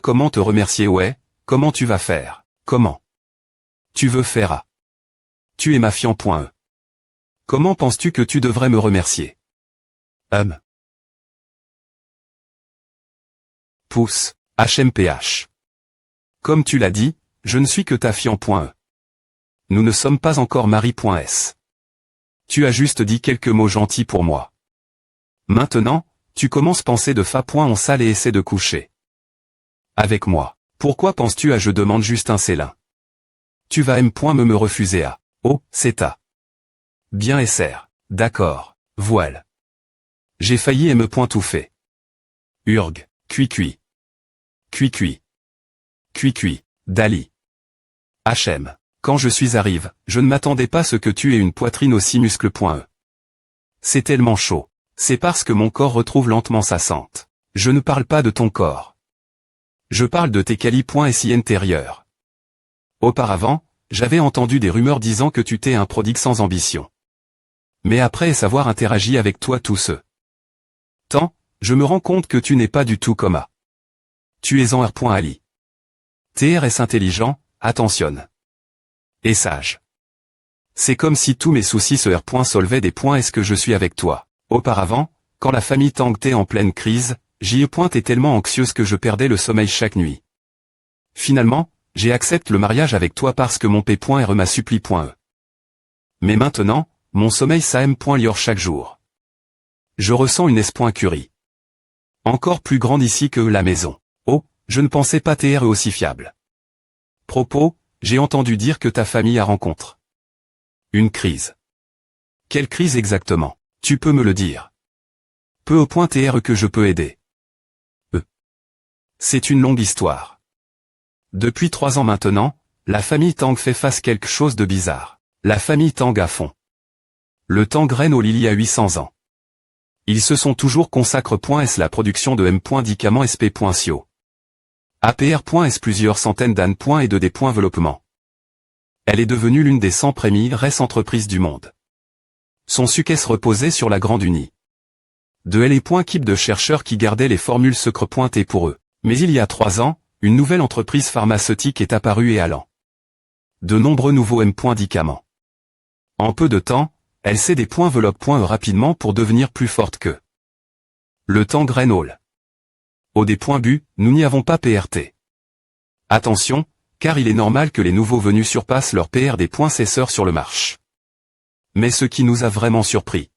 Comment te remercier? Ouais, comment tu vas faire? Comment tu veux faire à? Tu es ma fian.e. Comment penses-tu que tu devrais me remercier? Pouce, HMPH. Comme tu l'as dit, je ne suis que ta fian.e. Nous ne sommes pas encore mari.s. Tu as juste dit quelques mots gentils pour moi. Maintenant, tu commences penser de fa.on sale et essaie de coucher avec moi. Pourquoi penses-tu à je demande juste un célin? Tu vas me refuser à. Oh, c'est ta. Bien SR. D'accord. Voile. J'ai failli tout fait. Urg. Cui. Dali. HM. Quand je suis arrive, je ne m'attendais pas à ce que tu aies une poitrine aussi muscle.e. C'est tellement chaud. C'est parce que mon corps retrouve lentement sa sente. Je ne parle pas de ton corps. Je parle de tes quali.si intérieurs. Auparavant, j'avais entendu des rumeurs disant que tu t'es un prodigue sans ambition. Mais après savoir interagi avec toi tout ce temps, je me rends compte que tu n'es pas du tout comme A. Tu es en R.Ali. TRS intelligent, attentionne. Et sage. C'est comme si tous mes soucis se R. solvaient des points est-ce que je suis avec toi. Auparavant, quand la famille Tang était en pleine crise, j'y était tellement anxieuse que je perdais le sommeil chaque nuit. Finalement, j'ai accepté le mariage avec toi parce que mon P.R m'a supplie.e. Mais maintenant, mon sommeil s'aime.lior chaque jour. Je ressens une curie. Encore plus grande ici que la maison. Oh, je ne pensais pas TR aussi fiable. Propos, j'ai entendu dire que ta famille a rencontre une crise. Quelle crise exactement? Tu peux me le dire. Peu au point TR que je peux aider. C'est une longue histoire. Depuis 3 ans maintenant, la famille Tang fait face quelque chose de bizarre. La famille Tang à fond. Le Tang Renault il y a 800 ans. Ils se sont toujours consacrés.s la production de M.Dicaments SP.Sio. APR.S plusieurs centaines d'années et de développement. Elle est devenue l'une des 100 premières entreprises du monde. Son succès reposait sur la grande unie de l'équipe de chercheurs qui gardaient les formules secret. Pour eux. Mais il y a 3 ans, une nouvelle entreprise pharmaceutique est apparue et allant de nombreux nouveaux Dicaments. En peu de temps, elle s'est développée rapidement pour devenir plus forte que le Tang Renault. Au but, nous n'y avons pas PRT. Attention, car il est normal que les nouveaux venus surpassent leur PR des cesseurs sur le marché. Mais ce qui nous a vraiment surpris,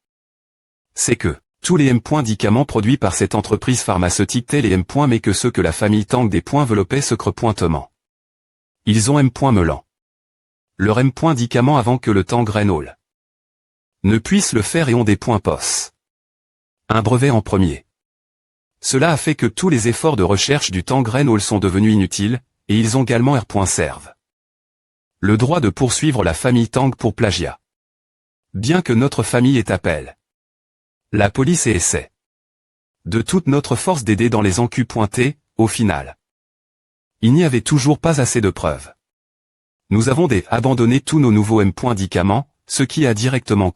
c'est que tous les Dicaments produits par cette entreprise pharmaceutique tels les mais que ceux que la famille Tang développait secrètement. Ils ont Melan. Leur Dicament avant que le Tang Renault ne puisse le faire et ont des POS. Un brevet en premier. Cela a fait que tous les efforts de recherche du Tang Renault sont devenus inutiles, et ils ont également serve le droit de poursuivre la famille Tang pour plagiat. Bien que notre famille ait appel la police et essaie de toute notre force d'aider dans les enquêtes, au final, il n'y avait toujours pas assez de preuves. Nous avons abandonné tous nos nouveaux Dicaments, ce qui a directement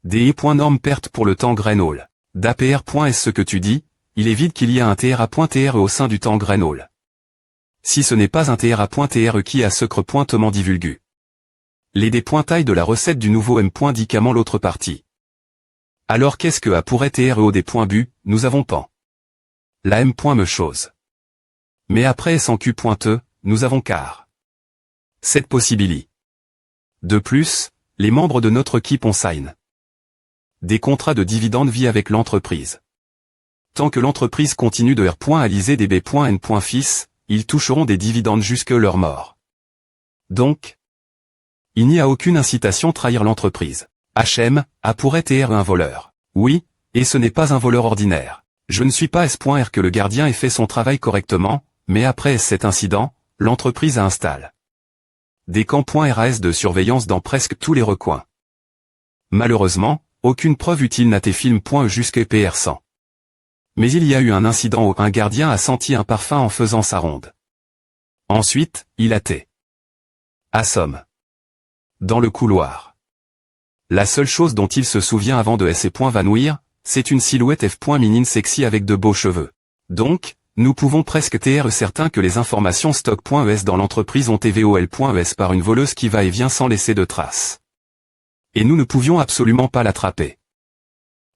des normes pertes pour le Tang Renault. D'APR. Est-ce que tu dis, il est vide qu'il y a un TRA.TRE au sein du Tang Renault. Si ce n'est pas un TRA.TRE qui a secrètement divulgue les tailles de la recette du nouveau Dicament l'autre partie. Alors qu'est-ce que a pourrait TREO bu, nous avons pas la me chose. Mais après SQ.E, nous avons car cette possibilité. De plus, les membres de notre équipe ont signé des contrats de dividendes vie avec l'entreprise. Tant que l'entreprise continue de R.aliser des B.N.Fils, ils toucheront des dividendes jusque leur mort. Donc, il n'y a aucune incitation à trahir l'entreprise. HM, a pourrait être un voleur. Oui, et ce n'est pas un voleur ordinaire. Je ne suis pas S.R que le gardien ait fait son travail correctement, mais après cet incident, l'entreprise a installé des camps .RAS de surveillance dans presque tous les recoins. Malheureusement, aucune preuve utile n'a été film.E jusqu'à PR100. Mais il y a eu un incident où un gardien a senti un parfum en faisant sa ronde. Ensuite, il a été assommé dans le couloir. La seule chose dont il se souvient avant de s'évanouir, c'est une silhouette F.minine sexy avec de beaux cheveux. Donc, nous pouvons presque être certains que les informations stock.es dans l'entreprise ont été vol.es par une voleuse qui va et vient sans laisser de traces. Et nous ne pouvions absolument pas l'attraper.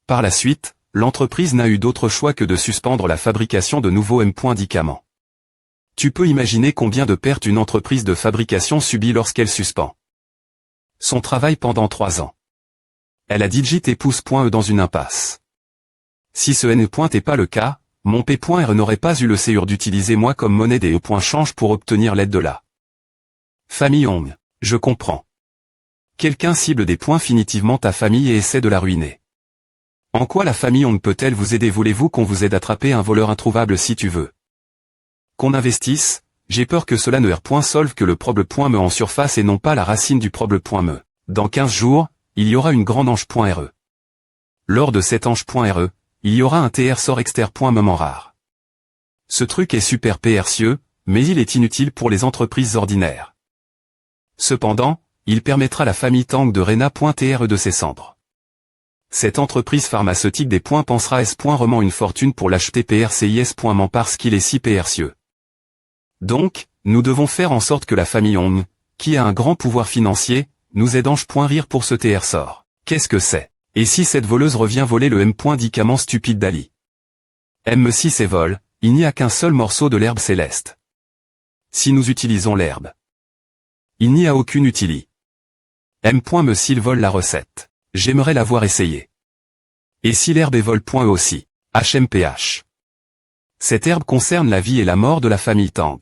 Par la suite, l'entreprise n'a eu d'autre choix que de suspendre la fabrication de nouveaux Dicaments. Tu peux imaginer combien de pertes une entreprise de fabrication subit lorsqu'elle suspend son travail pendant 3 ans. Elle a digit et pouce.e dans une impasse. Si ce n'est pas le cas, mon P.R n'aurait pas eu le séur d'utiliser moi comme monnaie des E.change pour obtenir l'aide de la famille Hong. Je comprends. Quelqu'un cible des points définitivement ta famille et essaie de la ruiner. En quoi la famille Hong peut-elle vous aider? Voulez-vous qu'on vous aide à attraper un voleur introuvable? Si tu veux qu'on investisse, j'ai peur que cela ne solve que le problème.me en surface et non pas la racine du problème.me. Dans 15 jours, il y aura une grande ange.re. Lors de cette ange.re, il y aura un TR sort exter.moment rare. Ce truc est super précieux, mais il est inutile pour les entreprises ordinaires. Cependant, il permettra à la famille Tang de Rena.TRE de ses cendres. Cette entreprise pharmaceutique des points pensera S.rement une fortune pour l'acheter PRCIS.ment parce qu'il est si précieux. Donc, nous devons faire en sorte que la famille Hong, qui a un grand pouvoir financier, nous aide ange.rire pour ce TR sort. Qu'est-ce que c'est? Et si cette voleuse revient voler le Dicament stupide d'Ali? M6 et vole, il n'y a qu'un seul morceau de l'herbe céleste. Si nous utilisons l'herbe, il n'y a aucune utilité. Me s'il vole la recette. J'aimerais l'avoir essayé. Et si l'herbe est vol.e aussi? HMPH. Cette herbe concerne la vie et la mort de la famille Tang.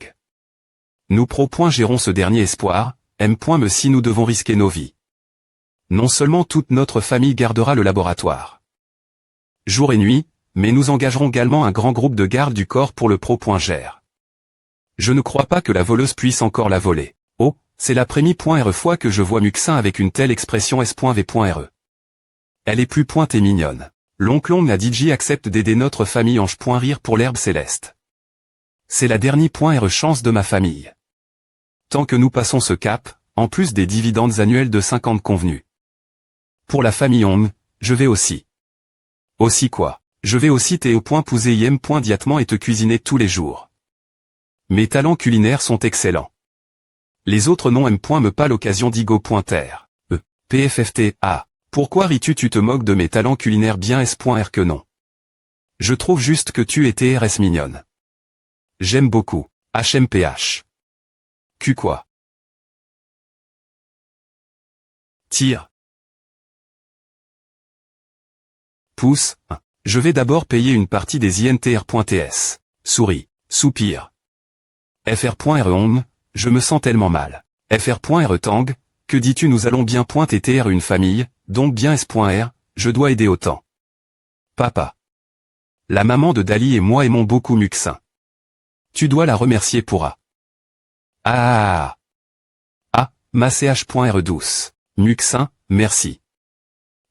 Nous gérons ce dernier espoir, me si nous devons risquer nos vies. Non seulement toute notre famille gardera le laboratoire jour et nuit, mais nous engagerons également un grand groupe de garde du corps pour le pro.gère. Je ne crois pas que la voleuse puisse encore la voler. Oh, C'est la première fois que je vois Muxin avec une telle expression S.V.re. Elle est plus pointe et mignonne. L'oncle Ong a DJ accepte d'aider notre famille Ange.rire pour l'herbe céleste. C'est la dernière chance de ma famille. Tant que nous passons ce cap, en plus des dividendes annuels de 50 convenus. Pour la famille Ong, je vais aussi. Aussi quoi? Je vais aussi pousser diatement et te cuisiner tous les jours. Mes talents culinaires sont excellents. Les autres noms me pas l'occasion d'Igo.R. PFFT, Pourquoi ris-tu te moques de mes talents culinaires bien S.R que non. Je trouve juste que tu es TRS mignonne. J'aime beaucoup. HMPH. Q quoi. Tire. Pouce. Je vais d'abord payer une partie des INTR.TS. Souris. Soupir. FR.RE je me sens tellement mal. FR.RE Tang, que dis-tu nous allons bien TR une famille, donc bien S.R, je dois aider autant. Papa. La maman de Dali et moi aimons beaucoup Muxin. Tu dois la remercier pour A. Ma CH.RE douce. Muxin, merci.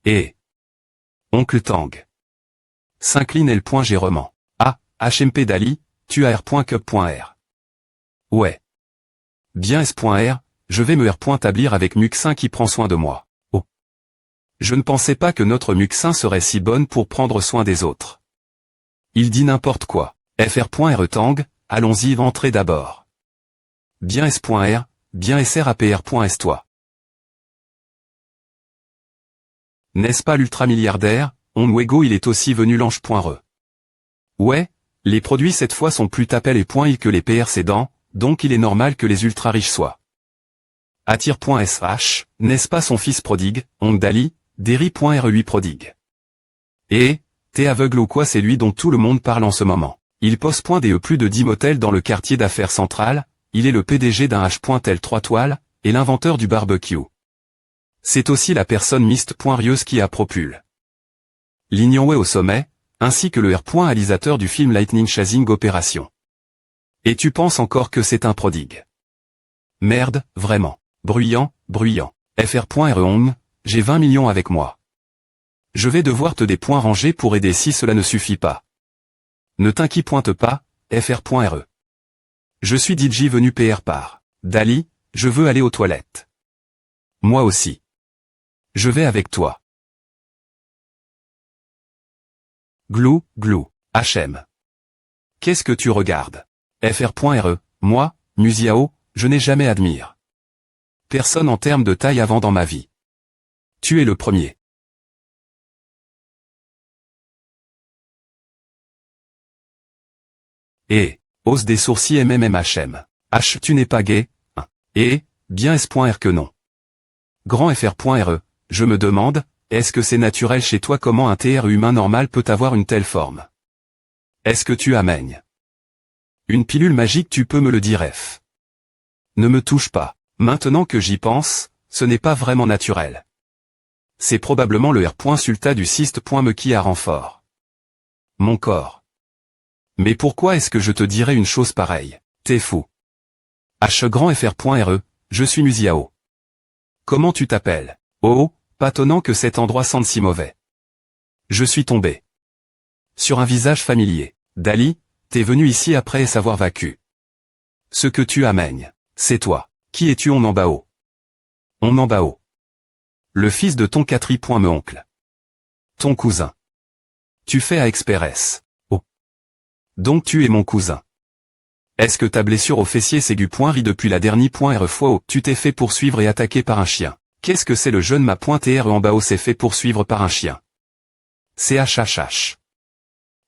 Et. Oncle Tang. S'incline L.Gérement. HMP Dali, tu as R.Cup.R. Ouais. Bien S.R, je vais me R.tablir avec Muxin qui prend soin de moi. Oh. Je ne pensais pas que notre Muxin serait si bonne pour prendre soin des autres. Il dit n'importe quoi. FR.RE Tang, allons-y entrez d'abord. Bien S.R, bien SRAPR.S toi. N'est-ce pas l'ultramilliardaire, Onwego il est aussi venu l'ange.re. Ouais, les produits cette fois sont plus tapés les que les PR cédants, donc il est normal que les ultra-riches soient. Attire.sh, n'est-ce pas son fils prodigue, Ong Dali, Derry.re lui prodigue. Et, t'es aveugle ou quoi c'est lui dont tout le monde parle en ce moment. Il pose plus de 10 motels dans le quartier d'affaires central, il est le PDG d'un H.Tel 3 toiles, et l'inventeur du barbecue. C'est aussi la personne miste.rieuse qui a propulé Lignonway au sommet, ainsi que le réalisateur du film Lightning Chasing Opération. Et tu penses encore que c'est un prodigue. Merde, vraiment. Bruyant. FR.RE j'ai 20 millions avec moi. Je vais devoir te des points rangés pour aider si cela ne suffit pas. Ne t'inquiète pas, FR.RE. Je suis DJ venu PR par Dali, je veux aller aux toilettes. Moi aussi. Je vais avec toi. Glou, HM. Qu'est-ce que tu regardes? FR.RE, moi, Musiao, je n'ai jamais admire personne en termes de taille avant dans ma vie. Tu es le premier. Et, hausse des sourcils MMMHM. H, tu n'es pas gay, hein. Et, bien S.R que non. Grand FR.RE, je me demande, est-ce que c'est naturel chez toi comment un TR humain normal peut avoir une telle forme? Est-ce que tu amènes une pilule magique tu peux me le dire F. Ne me touche pas. Maintenant que j'y pense, ce n'est pas vraiment naturel. C'est probablement le R.sulta du cyste.me qui a renfort mon corps. Mais pourquoi est-ce que je te dirais une chose pareille? T'es fou. H grand FR.RE, je suis Musiao. Comment tu t'appelles? Oh, pas tonnant que cet endroit sente si mauvais. Je suis tombé sur un visage familier. Dali, t'es venu ici après savoir vacu. Ce que tu amènes, c'est toi. Qui es-tu On en bao? On en bao. Le fils de ton me oncle. Ton cousin. Tu fais à Express. Oh. Donc tu es mon cousin. Est-ce que ta blessure au fessier ri depuis la dernière fois où tu t'es fait poursuivre et attaquer par un chien? Qu'est-ce que c'est le jeune ma.r en bao s'est fait poursuivre par un chien? CHHH.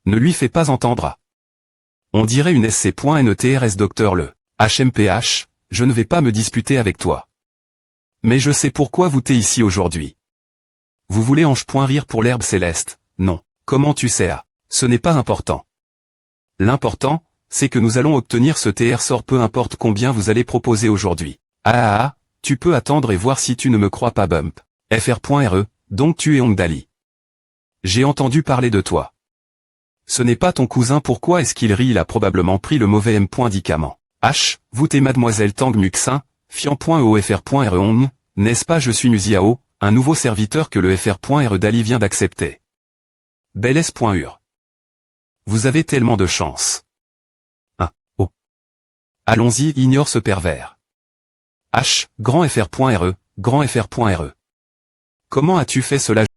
Ne lui fais pas entendre. On dirait une SC.NTRS docteur le HMPH, je ne vais pas me disputer avec toi. Mais je sais pourquoi vous t'es ici aujourd'hui. Vous voulez Ange.rire pour l'herbe céleste? Non. Comment tu sais à? Ce n'est pas important. L'important, c'est que nous allons obtenir ce TR sort peu importe combien vous allez proposer aujourd'hui. Tu peux attendre et voir si tu ne me crois pas bump. FR.RE, donc tu es Ong Dali. J'ai entendu parler de toi. Ce n'est pas ton cousin pourquoi est-ce qu'il rit? Il a probablement pris le mauvais médicament. H, vous t'es mademoiselle Tang Muxin, Fian.eofr.re n'est-ce pas je suis Nuziao, un nouveau serviteur que le fr.re Dali vient d'accepter. Belles.ur. Vous avez tellement de chance. Oh. Allons-y, ignore ce pervers. H, grand fr.re, grand fr.re. Comment as-tu fait cela?